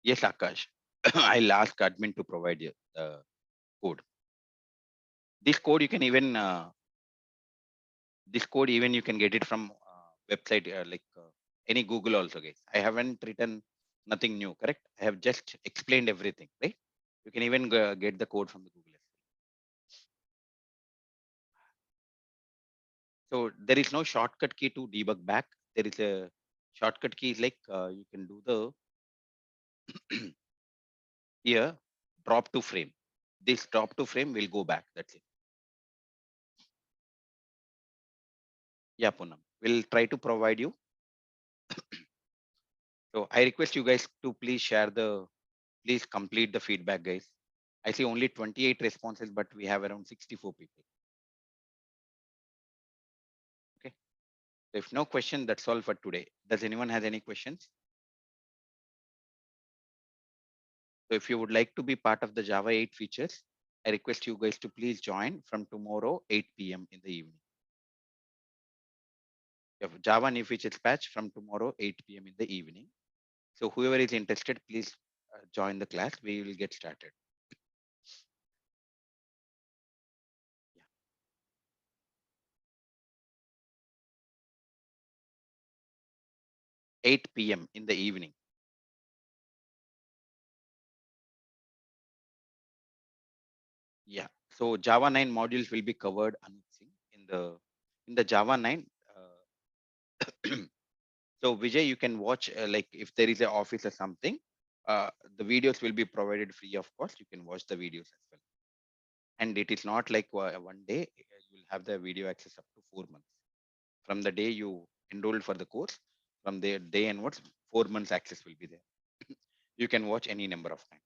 Yes, Akash. I'll ask admin to provide you the code. This code you can even you can get it from website like any Google also, guys. I haven't written nothing new, correct? I have just explained everything, right? You can even get the code from the Google. So there is no shortcut key to debug back. There is a shortcut key like you can do the here drop to frame. This drop to frame will go back. That's it. Yeah, Poonam. We'll try to provide you. So I request you guys to please please complete the feedback, guys. I see only 28 responses, but we have around 64 people. Okay. So if no question, that's all for today. Does anyone has any questions? So if you would like to be part of the Java 8 features, I request you guys to please join from tomorrow 8 p.m. in the evening. You have Java new features patch from tomorrow 8 p.m. in the evening. So whoever is interested, please join the class. We will get started. 8 p.m. in the evening. Yeah. So Java 9 modules will be covered in the Java 9. So Vijay, you can watch like if there is an office or something, the videos will be provided free of cost. You can watch the videos as well. And it is not like one day you will have the video access up to 4 months. From the day you enrolled for the course, from the day onwards, 4 months access will be there. You can watch any number of times.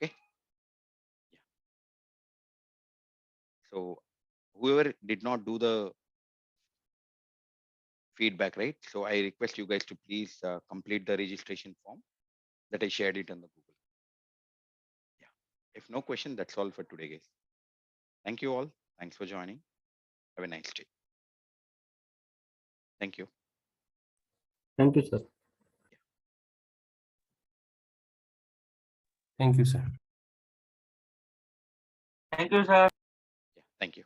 Okay. Yeah. So whoever did not do the feedback, right? So I request you guys to please complete the registration form that I shared it on the Google. Yeah. If no question, that's all for today, guys. Thank you all. Thanks for joining. Have a nice day. Thank you. Thank you, sir. Thank you, sir. Thank you, sir. Yeah. Thank you.